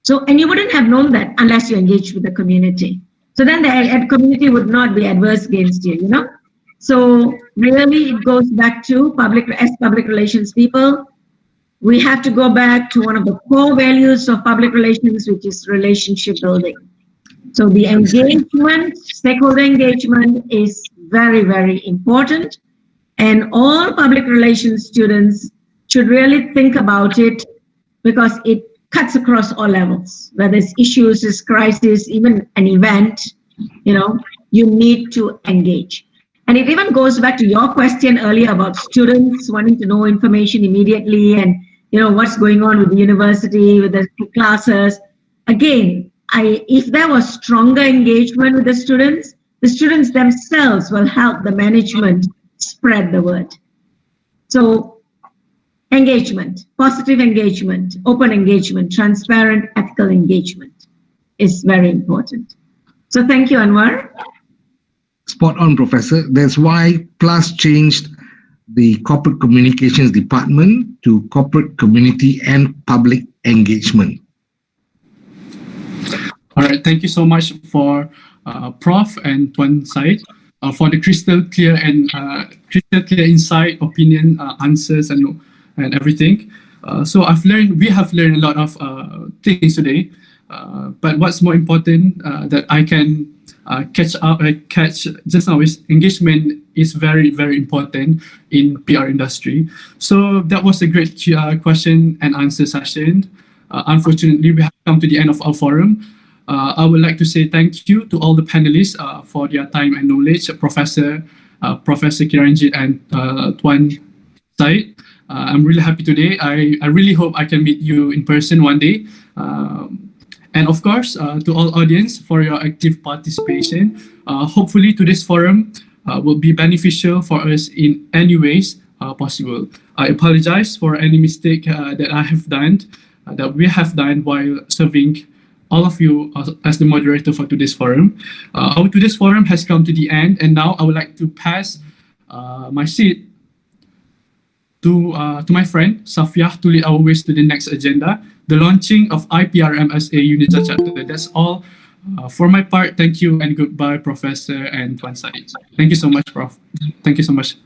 So, and you wouldn't have known that unless you engage with the community. So then the community would not be adverse against you, So really it goes back to public relations people. We have to go back to one of the core values of public relations, which is relationship building. So the engagement, stakeholder engagement is very, very important. And all public relations students should really think about it because it cuts across all levels, whether it's issues, it's crisis, even an event, you need to engage. And it even goes back to your question earlier about students wanting to know information immediately and, what's going on with the university, with the classes. Again, if there was stronger engagement with the students themselves will help the management spread the word. So engagement, positive engagement, open engagement, transparent, ethical engagement is very important. So thank you, Anwar. Spot on, Professor. That's why PLUS changed the Corporate Communications Department to Corporate Community and Public Engagement. All right, thank you so much for Prof and Tuan Syed for the crystal clear insight, opinion, answers, and everything. So we have learned a lot of things today. But what's more important that I can catch just now is engagement is very, very important in PR industry. So that was a great question and answer session. Unfortunately, we have come to the end of our forum. I would like to say thank you to all the panelists for their time and knowledge, Professor Kiranjit and Tuan Syed. I'm really happy today. I really hope I can meet you in person one day. And of course, to all audience for your active participation. Hopefully today's forum will be beneficial for us in any ways possible. I apologize for any mistake that I have done, that we have done while serving all of you as the moderator for today's forum. Our today's forum has come to the end, and now I would like to pass my seat to my friend Safiah to lead our ways to the next agenda, the launching of IPRMSA UniSZA Chapter. That's all for my part. Thank you and goodbye, Professor and Tuan Syed. Thank you so much, Prof. Thank you so much,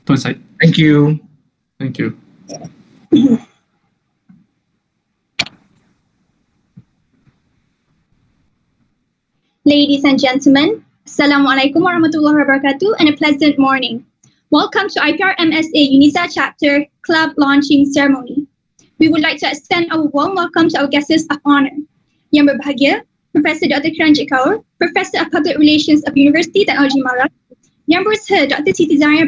Tuan Syed. Thank you. Thank you. Ladies and gentlemen, Assalamualaikum warahmatullahi wabarakatuh and a pleasant morning. Welcome to IPRMSA UniSZA Chapter Club Launching Ceremony. We would like to extend our warm welcome to our guests of honor. Yang berbahagia, Professor Dr Kiranjit Kaur, Professor of Public Relations of Universiti Teknologi Malaysia. Yang bersahaja Dr Siti Zanaria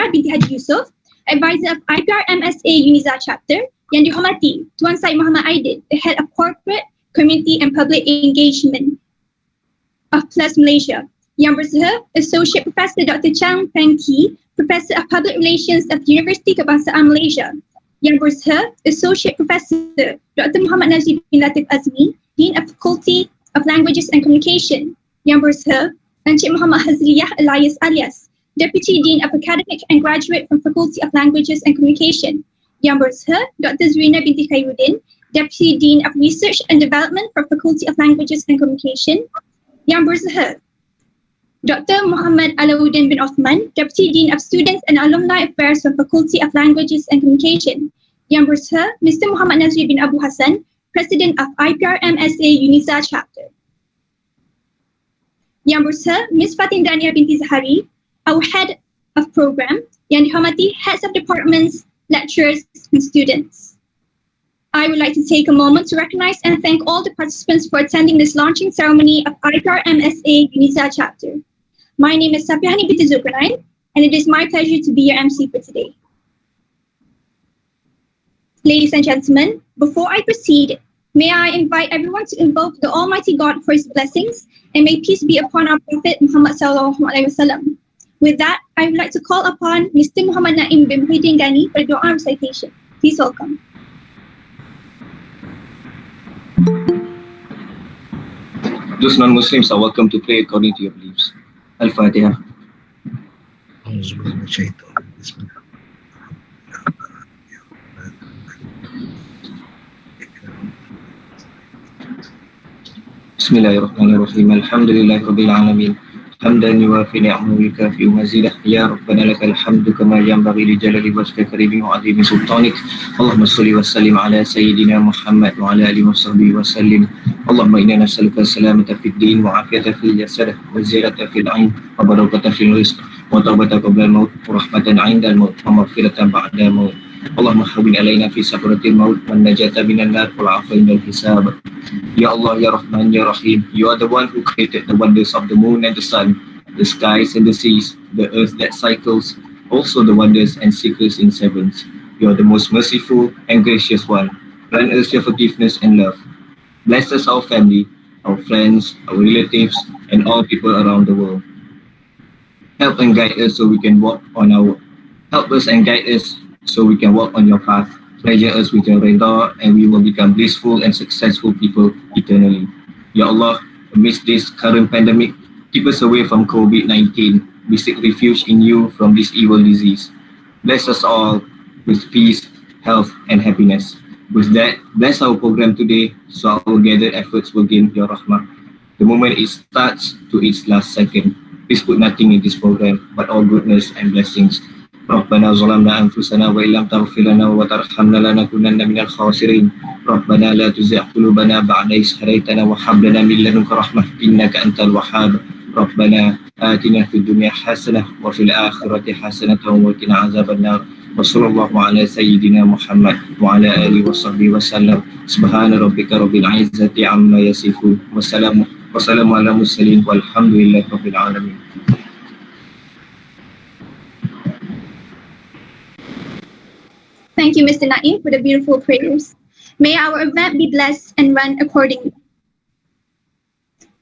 binti Haji Yusof, Advisor of IPRMSA UniSZA Chapter. Yang dihormati Tuan Syed Mohammed Idid, the Head of Corporate, Community and Public Engagement of PLUS Malaysia. Yang bersahaja Associate Professor Dr Chang Peng Kee, Professor of Public Relations of Universiti Kebangsaan Malaysia. Yang bersahaja Associate Professor Dr Muhammad Najib bin Latif Azmi, Dean of Faculty of Languages and Communication. Yang bersahaja Encik Muhammad Hazliyah alias Deputy Dean of Academic and Graduate from Faculty of Languages and Communication. Yang bersahaja Dr Zrina binti Khairuddin, Deputy Dean of Research and Development for Faculty of Languages and Communication. Yang bersahaja Dr Muhammad Alauddin bin Osman, Deputy Dean of Students and Alumni Affairs from Faculty of Languages and Communication. Yang bersahaja Mr Muhammad Nazri bin Abu Hassan, President of IPRMSA UniSZA Chapter. Yang Berusaha Ms. Fatin Dania binti Zahari, our head of program, yang dihormati heads of departments, lecturers, and students. I would like to take a moment to recognize and thank all the participants for attending this launching ceremony of IPRMSA UniSZA Chapter. My name is Safiani binti Zulkarnain, and it is my pleasure to be your MC for today. Ladies and gentlemen, before I proceed, may I invite everyone to invoke the Almighty God for His blessings, and may peace be upon our Prophet Muhammad SAW. With that, I would like to call upon Mr. Muhammad Naim bin Muhyiddin Ghani for the Dua recitation. Please welcome. Those non-Muslims are welcome to pray according to your beliefs. Al-Fatiha. Bismillahirrahmanirrahim. Alhamdulillahirabbil alamin. Hamdan yuwafi ni'amahu yukafi mazidah. Ya Rabbana lakal hamdu kama yanbaghi li jalali wajhika karimi wa 'azimi sultanik. Allahumma shalli wa sallim ala sayyidina Muhammad wa ala alihi wa sahbihi wa sallim. Allahumma inna nas'aluka salamata fid din wa 'afiyata fil jasad wa ziyadata fil 'ilm wa barakata fil rizq wa tawbata qabla al-maut wa rahmatan 'inda al-maut wa maghfiratan ba'da al-maut. Allahumma hawwin alaina fi sakratil maut wan najata minan nar wal 'afwa indal hisab. Ya Allah, Ya Rahman, Ya Rahim, you are the one who created the wonders of the moon and the sun, the skies and the seas, the earth that cycles, also the wonders and secrets in sevens. You are the most merciful and gracious one. Grant us your forgiveness and love. Bless us, our family, our friends, our relatives, and all people around the world. Help and guide us so we can walk on our. Help us and guide us so we can walk on your path. Pleasure us with your redha, and we will become blissful and successful people eternally. Ya Allah, amidst this current pandemic, keep us away from COVID-19. We seek refuge in you from this evil disease. Bless us all with peace, health, and happiness. With that, bless our program today so our gathered efforts will gain your rahmah. The moment it starts to its last second, please put nothing in this program but all goodness and blessings. ربنا ظلمنا أنفسنا وإن لم تغفر لنا وترحمنا لنكونن من الخاسرين ربنا لا تزغ قلوبنا بعد إذ هديتنا وهب لنا من لدنك رحمة إنك أنت الوهاب ربنا آتنا في الدنيا حسنة وفي الآخرة حسنة وقنا عذاب النار وصلى الله على سيدنا محمد وعلى آله وصحبه وسلم سبحان ربك رب العزة عما يصفون وسلام على المرسلين والحمد لله رب العالمين. Thank you, Mr. Naim, for the beautiful prayers. May our event be blessed and run accordingly.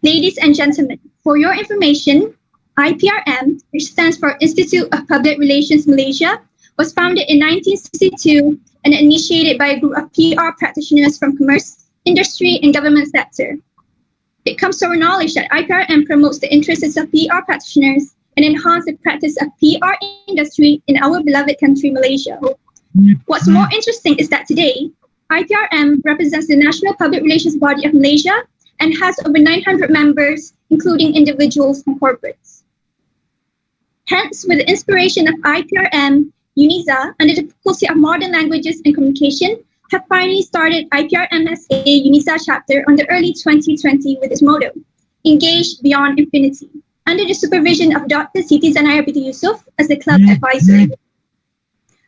Ladies and gentlemen, for your information, IPRM, which stands for Institute of Public Relations Malaysia, was founded in 1962 and initiated by a group of PR practitioners from commerce, industry, and government sector. It comes to our knowledge that IPRM promotes the interests of PR practitioners and enhances the practice of PR industry in our beloved country, Malaysia. What's more interesting is that today, IPRM represents the national public relations body of Malaysia and has over 900 members, including individuals and corporates. Hence, with the inspiration of IPRM UniSZA, under the Faculty of Modern Languages and Communication, have finally started IPRMSA UniSZA Chapter on the early 2020 with its motto, Engaged Beyond Infinity, under the supervision of Dr. Siti Zanaya binti Yusuf as the club advisor.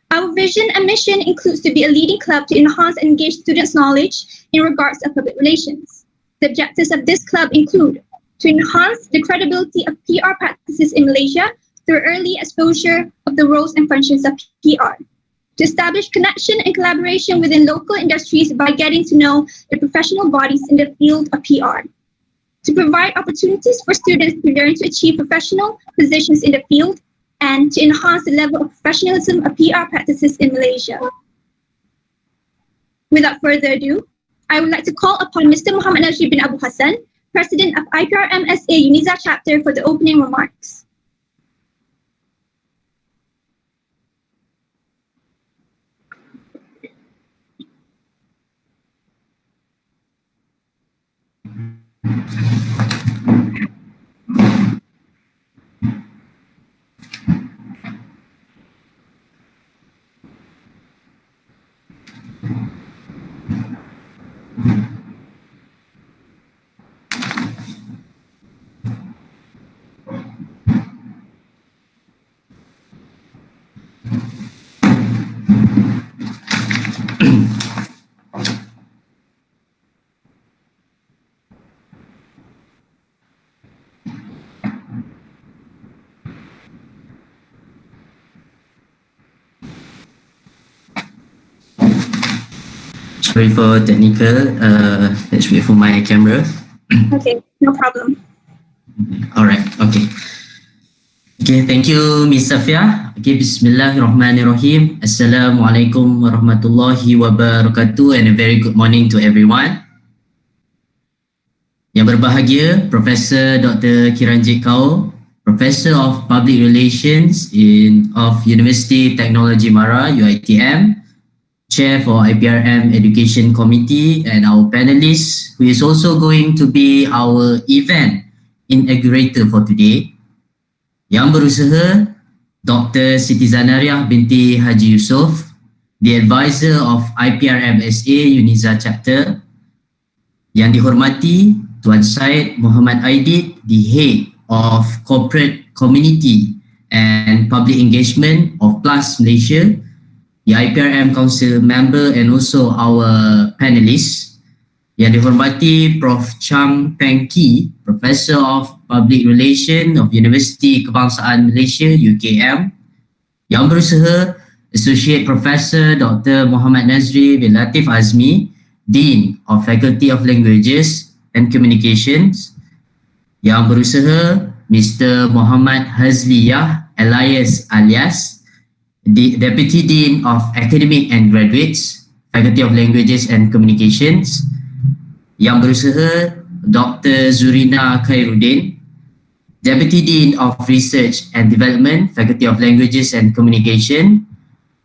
Our vision and mission includes to be a leading club to enhance and engage students' knowledge in regards to public relations. The objectives of this club include to enhance the credibility of PR practices in Malaysia through early exposure of the roles and functions of PR, to establish connection and collaboration within local industries by getting to know the professional bodies in the field of PR, to provide opportunities for students to learn to achieve professional positions in the field, and to enhance the level of professionalism of PR practices in Malaysia. Without further ado, I would like to call upon Mr. Muhammad Najib bin Abu Hassan, President of IPRMSA UniSZA Chapter, for the opening remarks. Sorry for technical. Let's wait for my camera. Okay, no problem. All right. Okay. Okay. Thank you, Ms. Safia. Okay. Bismillahirrahmanirrahim. Assalamualaikum warahmatullahi wabarakatuh, and a very good morning to everyone. Yang berbahagia, Profesor Dr Kiranjit Kaur, Professor of Public Relations of Universiti Teknologi Mara, UITM, Chair for IPRM Education Committee, and our panelists, who is also going to be our event inaugurator for today. Yang berusaha, Dr Siti Zanariah binti Haji Yusof, the advisor of IPRMSA UniSZA Chapter. Yang dihormati, Tuan Syed Mohammed Idid, the head of Corporate Community and Public Engagement of PLUS Malaysia, the IPRM Council member, and also our panelists. Yang dihormati Prof Chang Peng Kee, Professor of Public Relations of Universiti Kebangsaan Malaysia, UKM. Yang berusaha, Associate Professor Dr Muhammad Nazri bin Latif Azmi, Dean of Faculty of Languages and Communications. Yang berusaha, Mr. Muhammad Hazliyah alias the Deputy Dean of Academic and Graduates, Faculty of Languages and Communications. Yang berusaha, Dr. Zurina Khairuddin, Deputy Dean of Research and Development, Faculty of Languages and Communication.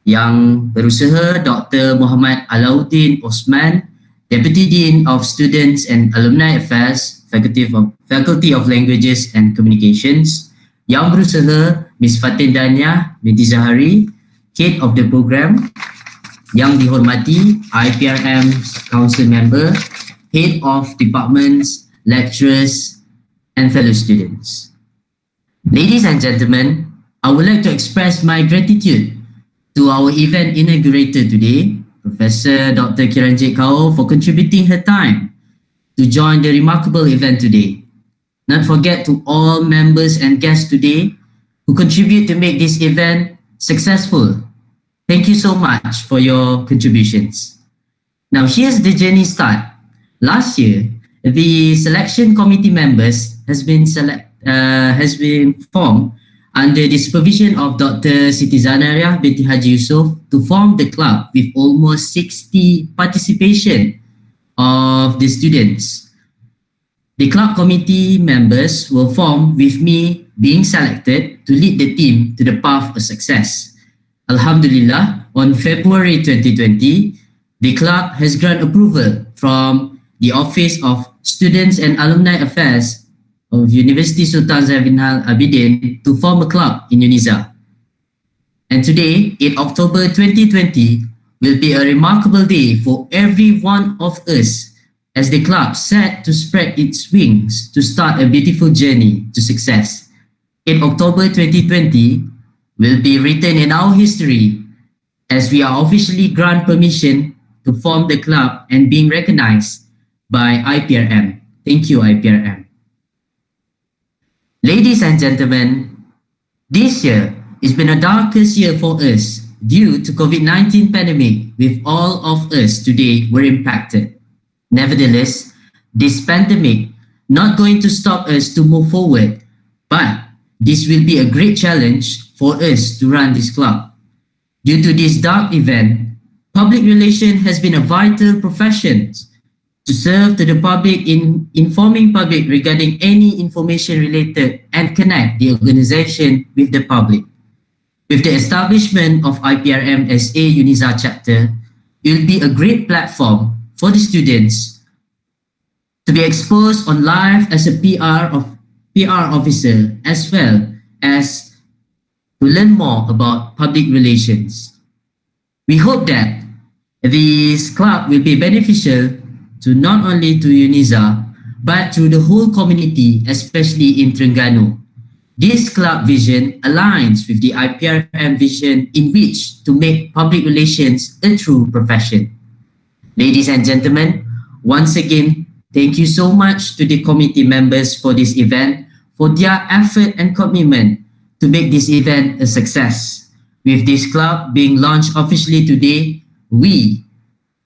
Yang berusaha, Dr. Muhammad Alauddin Osman, Deputy Dean of Students and Alumni Affairs, Faculty of Languages and Communications. Yang berusaha, Ms. Fatin Dania binti Zahari, Head of the Program. Yang dihormati, IPRM Council Member, Head of Departments, Lecturers, and fellow students. Ladies and gentlemen, I would like to express my gratitude to our event inaugurator today, Professor Dr Kiranjit Kaur, for contributing her time to join the remarkable event today. Not forget to all members and guests today who contribute to make this event successful. Thank you so much for your contributions. Now here's the journey start. Last year, the selection committee members has been formed under the supervision of Dr. Siti Zanariah binti Haji Yusof to form the club with almost 60 participation of the students. The club committee members were formed with me being selected to lead the team to the path of success. Alhamdulillah, on February 2020, the club has granted approval from the Office of Students and Alumni Affairs of Universiti Sultan Zainuddin Abidin to form a club in UniSZA. And today, in October 2020, will be a remarkable day for every one of us as the club set to spread its wings to start a beautiful journey to success. In October 2020 will be written in our history as we are officially granted permission to form the club and being recognized by IPRM. Thank you, IPRM. Ladies and gentlemen, this year has been a darkest year for us due to COVID-19 pandemic, with all of us today were impacted. Nevertheless, this pandemic not going to stop us to move forward, but this will be a great challenge for us to run this club. Due to this dark event, public relations has been a vital profession to serve to the public in informing public regarding any information related and connect the organization with the public. With the establishment of IPRMSA UniSZA Chapter, it will be a great platform for the students to be exposed on live as a PR officer, as well as to learn more about public relations. We hope that this club will be beneficial to not only to UniSZA, but to the whole community, especially in Terengganu. This club vision aligns with the IPRM vision in which to make public relations a true profession. Ladies and gentlemen, once again, thank you so much to the committee members for this event, for their effort and commitment to make this event a success. With this club being launched officially today, we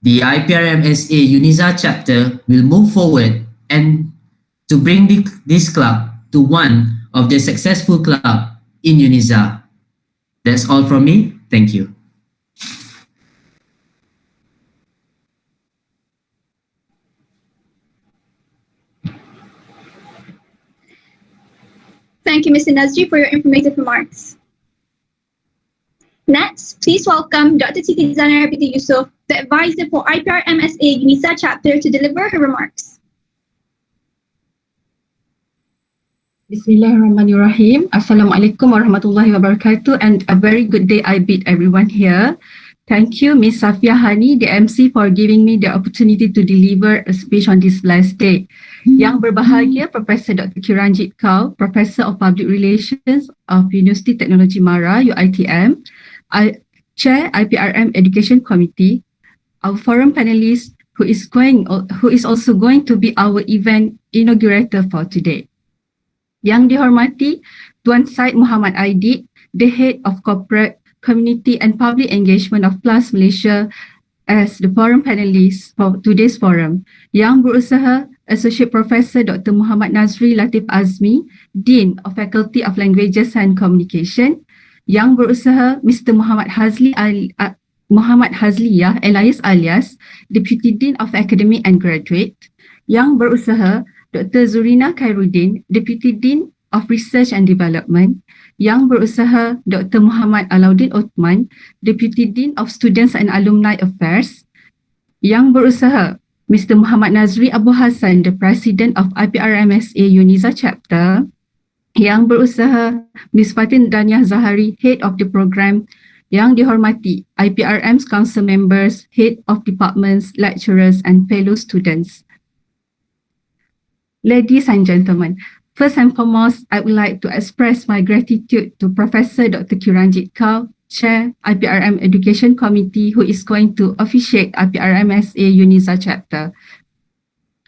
the IPRMSA UniSZA Chapter will move forward and to bring this club to one of the successful club in UniSZA. That's all from me. Thank you. Thank you, Mr. Nazri, for your informative remarks. Next, please welcome Dr. Tizana Rabita Yusuf, the advisor for IPRMSA UniSZA Chapter, to deliver her remarks. Bismillahirrahmanirrahim. Assalamualaikum warahmatullahi wabarakatuh, and a very good day I bid everyone here. Thank you, Ms. Safia Hani, the MC, for giving me the opportunity to deliver a speech on this last day. Yang berbahagia, Professor Dr Kiranjit Kaur, Professor of Public Relations of Universiti Teknologi Mara, UITM, Chair IPRM Education Committee, our forum panelist who is also going to be our event inaugurator for today. Yang dihormati Tuan Syed Mohammed Idid, the Head of Corporate Community and Public Engagement of PLUS Malaysia, as the forum panelist for today's forum. Yang berusaha Associate Professor Dr. Muhammad Nazri Latif Azmi, Dean of Faculty of Languages and Communication. Yang berusaha Mr. Muhammad Hazliyah Elias alias Deputy Dean of Academy and Graduate. Yang berusaha Dr. Zurina Khairuddin, Deputy Dean of Research and Development. Yang berusaha Dr. Muhammad Alauddin Othman, Deputy Dean of Students and Alumni Affairs. Yang berusaha Mr. Muhammad Nazri Abu Hassan, the President of IPRMSA UniSZA Chapter. Yang berusaha Ms. Fatin Daniah Zahari, Head of the Program. Yang dihormati IPRM's Council Members, Head of Departments, Lecturers and fellow students. Ladies and gentlemen, first and foremost, I would like to express my gratitude to Professor Dr. Kiranjit Kaur, Chair IPRM Education Committee, who is going to officiate IPRMSA UniSZA Chapter.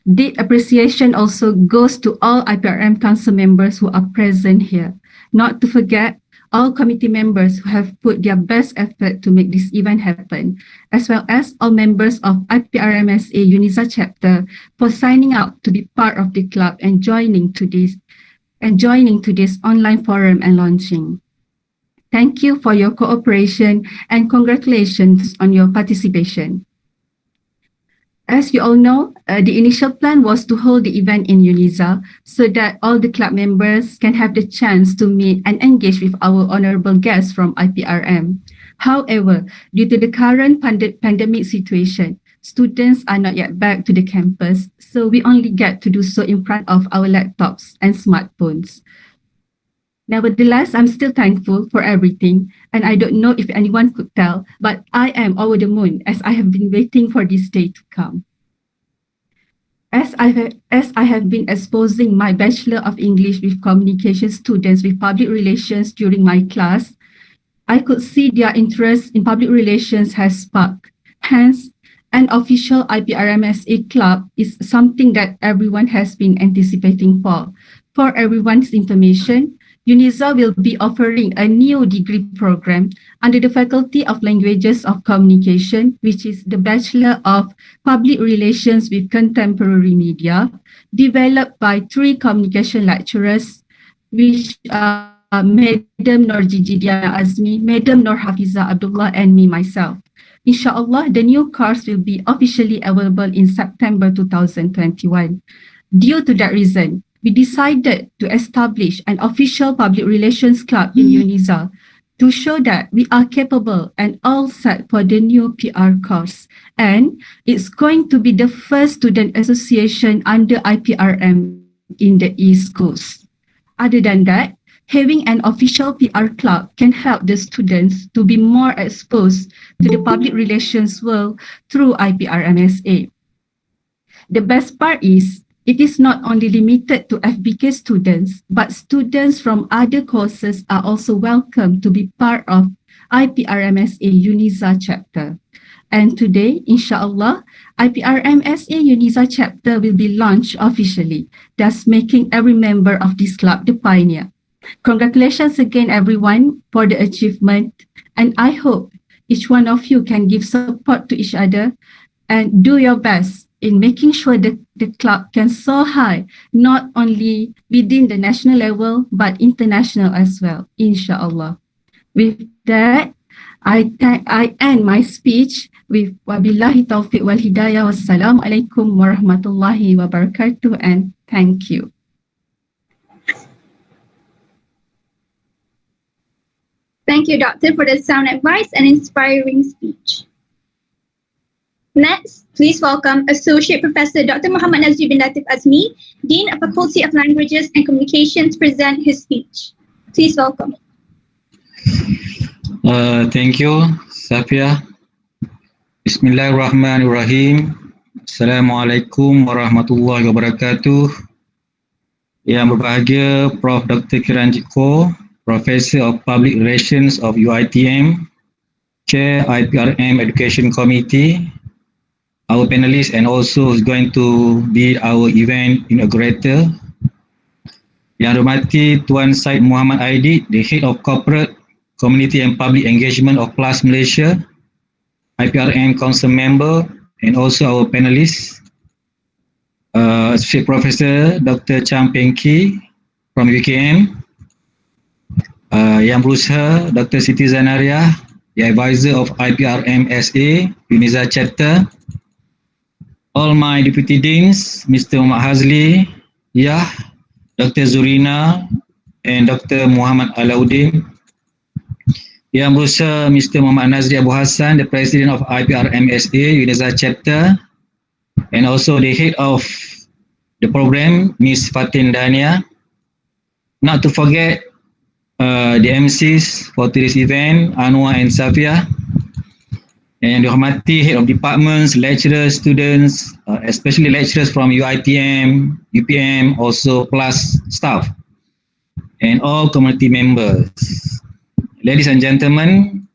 Deep appreciation also goes to all IPRM Council members who are present here. Not to forget all committee members who have put their best effort to make this event happen, as well as all members of IPRMSA UniSZA Chapter for signing up to be part of the club and joining to this online forum and launching. Thank you for your cooperation and congratulations on your participation. As you all know, the initial plan was to hold the event in UniSZA so that all the club members can have the chance to meet and engage with our honorable guests from IPRM. However, due to the current pandemic situation, students are not yet back to the campus, so we only get to do so in front of our laptops and smartphones. Nevertheless, I'm still thankful for everything, and I don't know if anyone could tell, but I am over the moon as I have been waiting for this day to come. As I have been exposing my Bachelor of English with Communication students with public relations during my class, I could see their interest in public relations has sparked. Hence, an official IPRMSA club is something that everyone has been anticipating for. For everyone's information, UniSZA will be offering a new degree program under the Faculty of Languages of Communication, which is the Bachelor of Public Relations with Contemporary Media, developed by 3 communication lecturers, which are Madam Nur Diana Azmi, Madam Nur Hafiza Abdullah, and me myself. Inshallah, the new course will be officially available in September 2021. Due to that reason, we decided to establish an official public relations club in UniSZA to show that we are capable and all set for the new PR course. And it's going to be the first student association under IPRM in the East Coast. Other than that, having an official PR club can help the students to be more exposed to the public relations world through IPRMSA. The best part is, it is not only limited to FBK students, but students from other courses are also welcome to be part of IPRMSA UniSZA Chapter. And today, inshallah, IPRMSA UniSZA Chapter will be launched officially, thus making every member of this club the pioneer. Congratulations again, everyone, for the achievement, and I hope each one of you can give support to each other and do your best in making sure that the club can soar high, not only within the national level, but international as well, inshallah. With that, I end my speech with wabillahi taufiq wal hidayah. Wassalamualaikum warahmatullahi wabarakatuh, and thank you. Thank you, Doctor, for the sound advice and inspiring speech. Next, please welcome Associate Professor Dr. Muhammad Nazri bin Latif Azmi, Dean of Faculty of Languages and Communications, present his speech. Please welcome. Thank you, Safia. Bismillahirrahmanirrahim. Assalamualaikum warahmatullahi wabarakatuh. Yang berbahagia Prof. Dr. Kiranjit Kaur, Professor of Public Relations of UiTM, Chair IPRM Education Committee, our panelists, and also is going to be our event inaugurator. Yang hormati Tuan Syed Mohammed Idid, the Head of Corporate Community and Public Engagement of PLUS Malaysia, IPRM Council Member, and also our panelists, Associate Professor Dr. Chang Peng Ki from UKM, Yang Berusaha Dr. Siti Zanaria, the Advisor of IPRMSA UniSZA Chapter, all my Deputy Deans, Mr. Muhammad Hazli, Dr. Zurina, and Dr. Muhammad Alauddin. Yang Berusaha Mr. Muhammad Nazri Abu Hassan, the President of IPRMSA UniSZA Chapter, and also the Head of the program, Ms. Fatin Dania. Not to forget the MCs for today's event, Anwar and Safia. And dihormati Head of Departments, lecturers, students, especially lecturers from UiTM, UPM, also PLUS staff, and all community members. Ladies and gentlemen,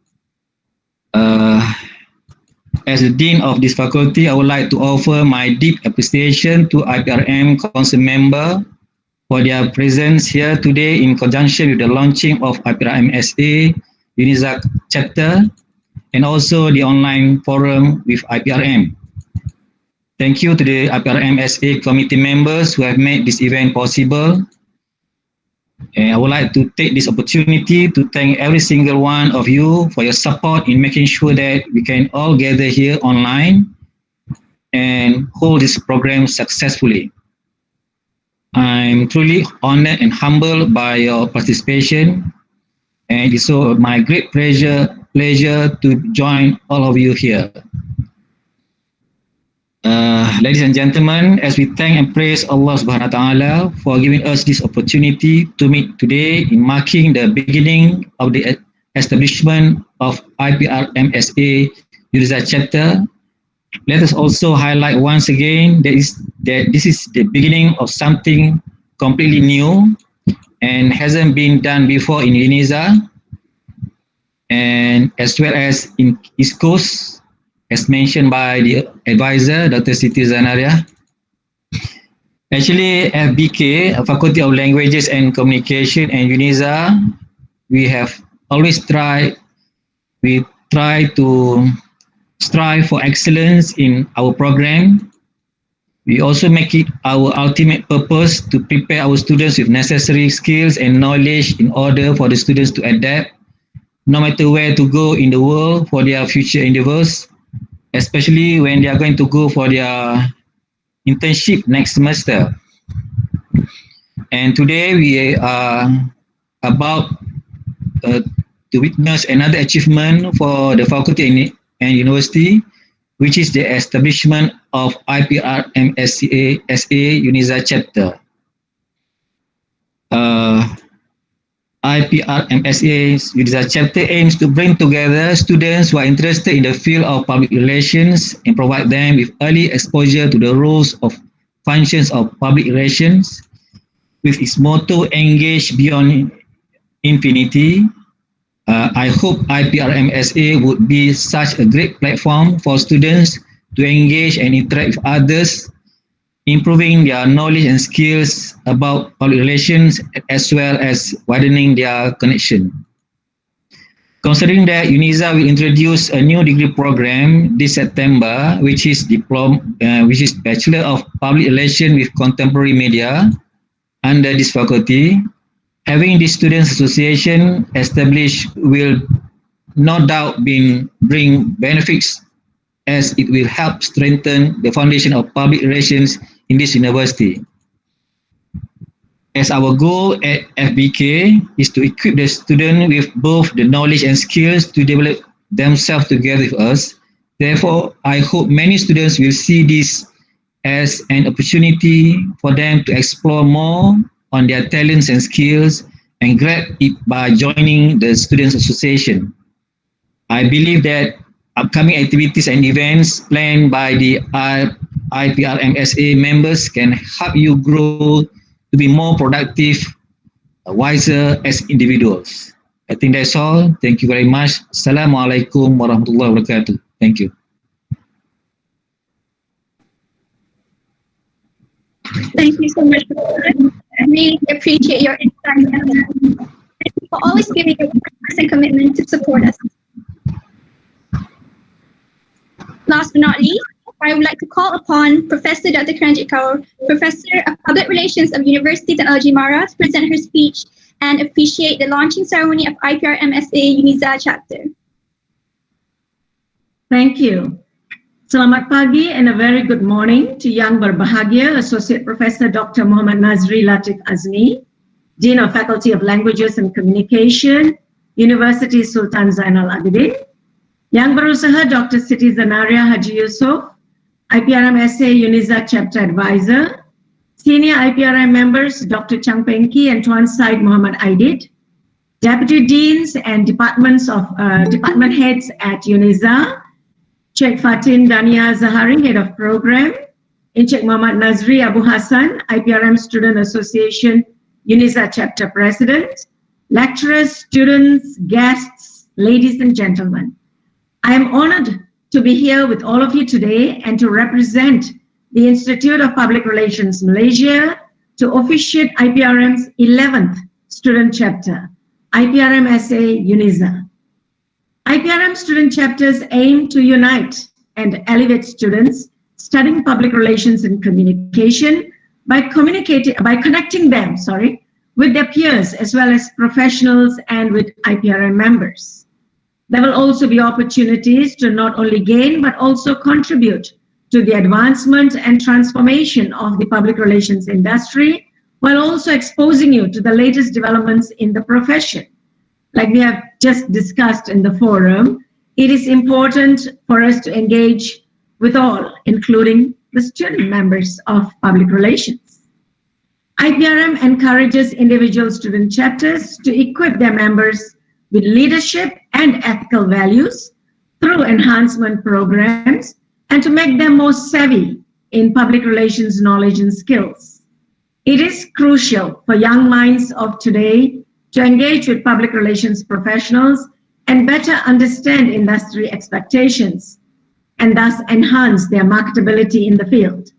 as the Dean of this faculty, I would like to offer my deep appreciation to IPRM Council member for their presence here today in conjunction with the launching of IPRMSA UniSZA Chapter, and also the online forum with IPRM. Thank you to the IPRMSA committee members who have made this event possible. And I would like to take this opportunity to thank every single one of you for your support in making sure that we can all gather here online and hold this program successfully. I'm truly honored and humbled by your participation, and it's so my great pleasure to join all of you here. Ladies and gentlemen, as we thank and praise Allah Subhanahu Wa Taala for giving us this opportunity to meet today in marking the beginning of the establishment of IPRMSA UniSZA Chapter, let us also highlight once again that this is the beginning of something completely new and hasn't been done before in UniSZA, and as well as in East Coast, as mentioned by the advisor, Dr. Siti Zanaria. Actually, FBK, Faculty of Languages and Communication, and UniSZA, we have always try to strive for excellence in our program. We also make it our ultimate purpose to prepare our students with necessary skills and knowledge in order for the students to adapt, no matter where to go in the world for their future endeavors, especially when they are going to go for their internship next semester. And today we are about to witness another achievement for the faculty and university, which is the establishment of IPRMSA UniSZA Chapter. IPRMSA UniSZA Chapter aims to bring together students who are interested in the field of public relations and provide them with early exposure to the roles of functions of public relations. With its motto, engage beyond infinity, I hope IPRMSA would be such a great platform for students to engage and interact with others, improving their knowledge and skills about public relations, as well as widening their connection. Considering that UniSZA will introduce a new degree program this September, which is Bachelor of Public Relations with Contemporary Media under this faculty, having this students association established will no doubt bring benefits, as it will help strengthen the foundation of public relations in this university. As our goal at FBK is to equip the student with both the knowledge and skills to develop themselves together with us. Therefore, I hope many students will see this as an opportunity for them to explore more on their talents and skills and grab it by joining the Students Association. I believe that upcoming activities and events planned by the IPRMSA members can help you grow to be more productive, wiser as individuals. I think that's all. Thank you very much. Assalamualaikum warahmatullahi wabarakatuh. Thank you. Thank you so much for that. I really appreciate your insight and for always giving your work and commitment to support us. Last but not least, I would like to call upon Professor Dr Kiranjit Kaur, Professor of Public Relations of Universiti Teknologi Mara, to present her speech and officiate the launching ceremony of IPRMSA UniSZA Chapter. Thank you. Selamat pagi and a very good morning to Yang Berbahagia Associate Professor Dr. Muhammad Nazri Latif Azmi, Dean of Faculty of Languages and Communication, University Sultan Zainal Abidin, Yang Berusaha Dr. Siti Zanaria Haji Yusof, IPRMSA UniSZA Chapter Advisor, Senior IPRM members Dr. Chang Pengki and Tuan Syed Mohammed Idid, Deputy Deans and Department Heads at UniSZA, Sheikh Fatin Dania Zahari, Head of Program, Encik Muhammad Nazri Abu Hassan, IPRM Student Association UniSZA Chapter President, lecturers, students, guests, ladies and gentlemen. I am honored to be here with all of you today and to represent the Institute of Public Relations Malaysia to officiate IPRM's 11th student chapter, IPRMSA UniSZA. IPRM student chapters aim to unite and elevate students studying public relations and communication by connecting them, with their peers as well as professionals and with IPRM members. There will also be opportunities to not only gain but also contribute to the advancement and transformation of the public relations industry, while also exposing you to the latest developments in the profession. Like we have just discussed in the forum, it is important for us to engage with all, including the student members of public relations. IPRM encourages individual student chapters to equip their members with leadership and ethical values through enhancement programs and to make them more savvy in public relations knowledge and skills. It is crucial for young minds of today to engage with public relations professionals and better understand industry expectations and thus enhance their marketability in the field.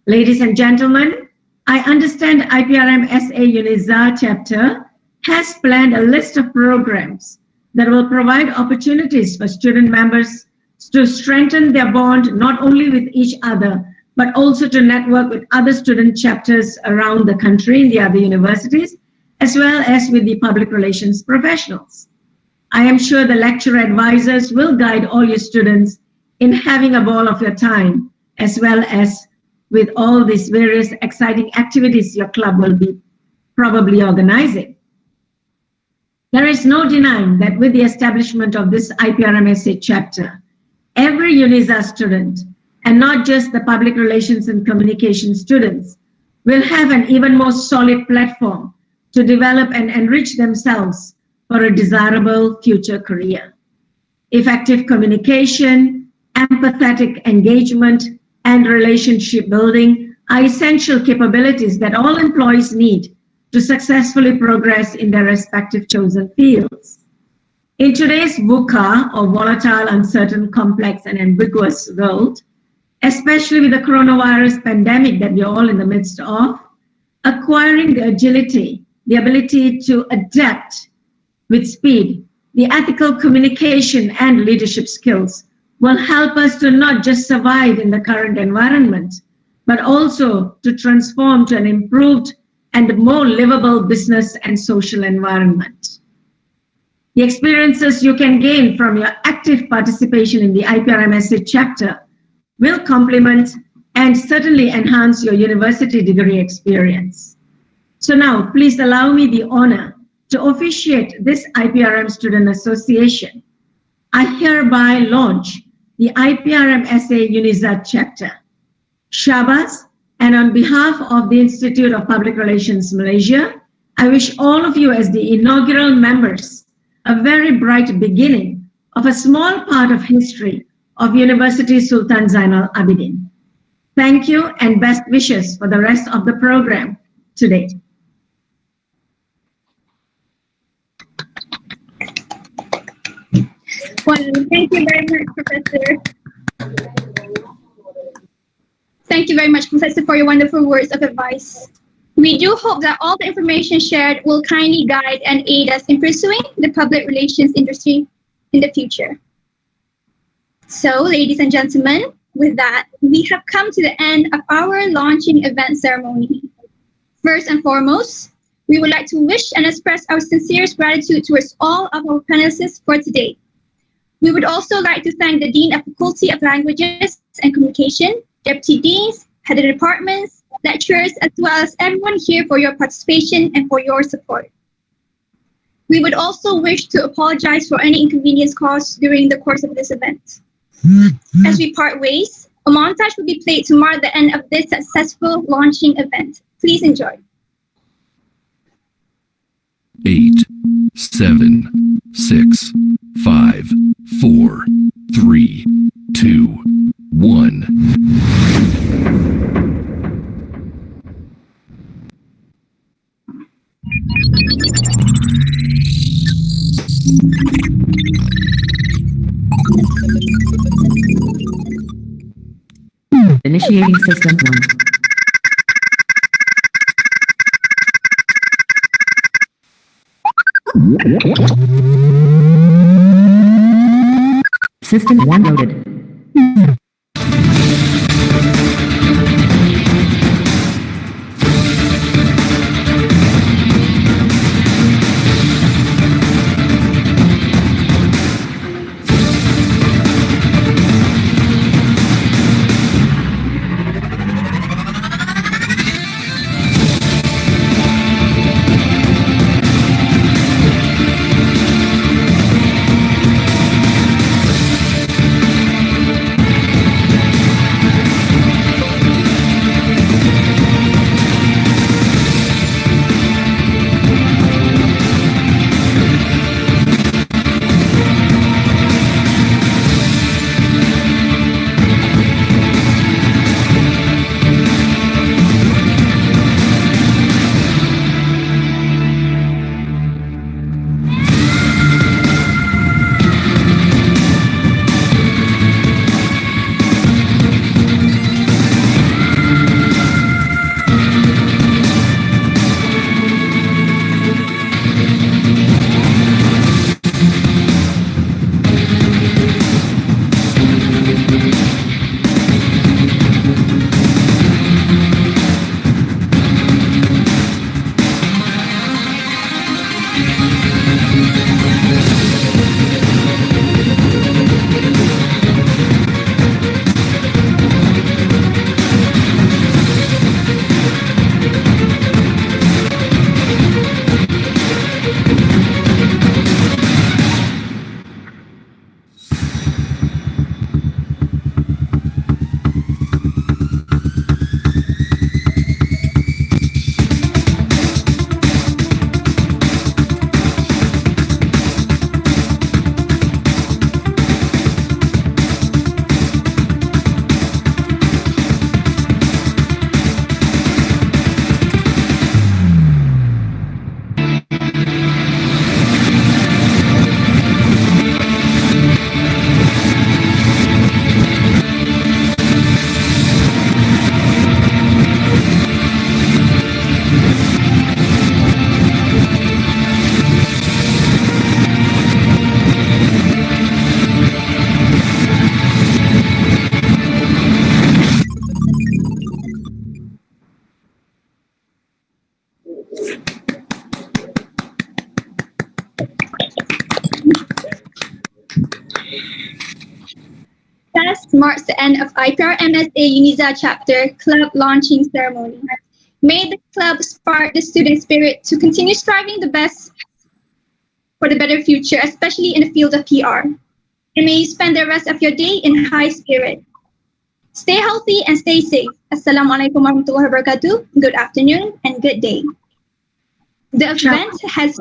Ladies and gentlemen, I understand IPRMSA UniSZA Chapter has planned a list of programs that will provide opportunities for student members to strengthen their bond not only with each other, but also to network with other student chapters around the country in the other universities, as well as with the public relations professionals. I am sure the lecturer advisors will guide all your students in having a ball of your time, as well as with all these various exciting activities your club will be probably organizing. There is no denying that with the establishment of this IPRMSA chapter, every UniSZA student, and not just the public relations and communication students, will have an even more solid platform to develop and enrich themselves for a desirable future career. Effective communication, empathetic engagement, and relationship building are essential capabilities that all employees need to successfully progress in their respective chosen fields. In today's VUCA, or volatile, uncertain, complex, and ambiguous world, especially with the coronavirus pandemic that we're all in the midst of, acquiring the agility, the ability to adapt with speed, the ethical communication and leadership skills will help us to not just survive in the current environment, but also to transform to an improved and more livable business and social environment. The experiences you can gain from your active participation in the IPRMSA chapter will complement and certainly enhance your university degree experience. So now, please allow me the honor to officiate this IPRM Student Association. I hereby launch the IPRMSA UniSZA Chapter. Shabas, and on behalf of the Institute of Public Relations Malaysia, I wish all of you as the inaugural members a very bright beginning of a small part of history of University Sultan Zainal Abidin. Thank you and best wishes for the rest of the program today. Well, thank you very much, Professor. Thank you very much, Professor, for your wonderful words of advice. We do hope that all the information shared will kindly guide and aid us in pursuing the public relations industry in the future. So, ladies and gentlemen, with that, we have come to the end of our launching event ceremony. First and foremost, we would like to wish and express our sincerest gratitude towards all of our panelists for today. We would also like to thank the Dean of Faculty of Languages and Communication, Deputy Deans, Head of Departments, lecturers, as well as everyone here for your participation and for your support. We would also wish to apologize for any inconvenience caused during the course of this event. As we part ways, a montage will be played to mark the end of this successful launching event. Please enjoy. 8, 7, 6, 5, 4, 3, 2, 1. Initiating system 1. System 1 loaded. marks the end of IPRMSA UniSZA Chapter club launching ceremony. May the club spark the student spirit to continue striving the best for the better future, especially in the field of PR. And may you spend the rest of your day in high spirit. Stay healthy and stay safe. Assalamualaikum warahmatullahi wabarakatuh. Good afternoon and good day. The event has...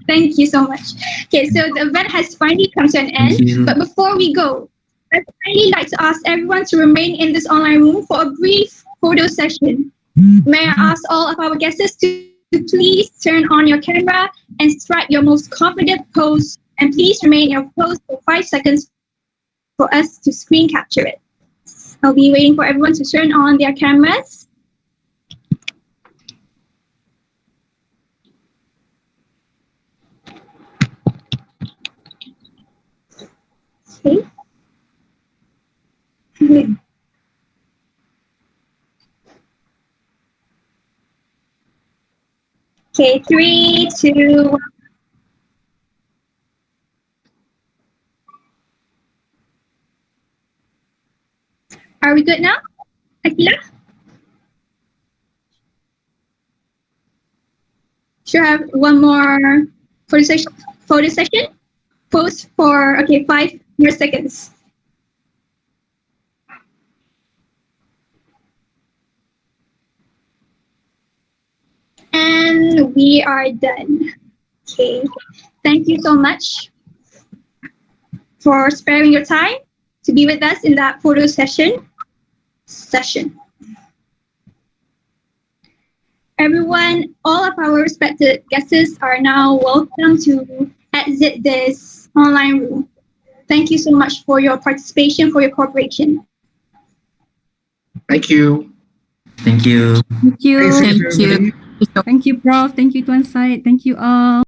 Thank you so much. Okay, so the event has finally come to an end. But before we go, I'd finally like to ask everyone to remain in this online room for a brief photo session. May I ask all of our guests to please turn on your camera and strike your most confident pose, and please remain in your pose for 5 seconds for us to screen capture it. I'll be waiting for everyone to turn on their cameras. Okay. Okay, 3, 2, 1. Are we good now? Akila? Should I have one more photo session? Pose for, okay, 5 more seconds. And we are done. Okay, thank you so much for sparing your time to be with us in that photo session. Everyone, all of our respected guests are now welcome to exit this online room. Thank you so much for your participation, for your cooperation. Thank you. Thank you. Thank you. Thank you. Thank you, Prof. Thank you, Tuan Syed. Thank you all.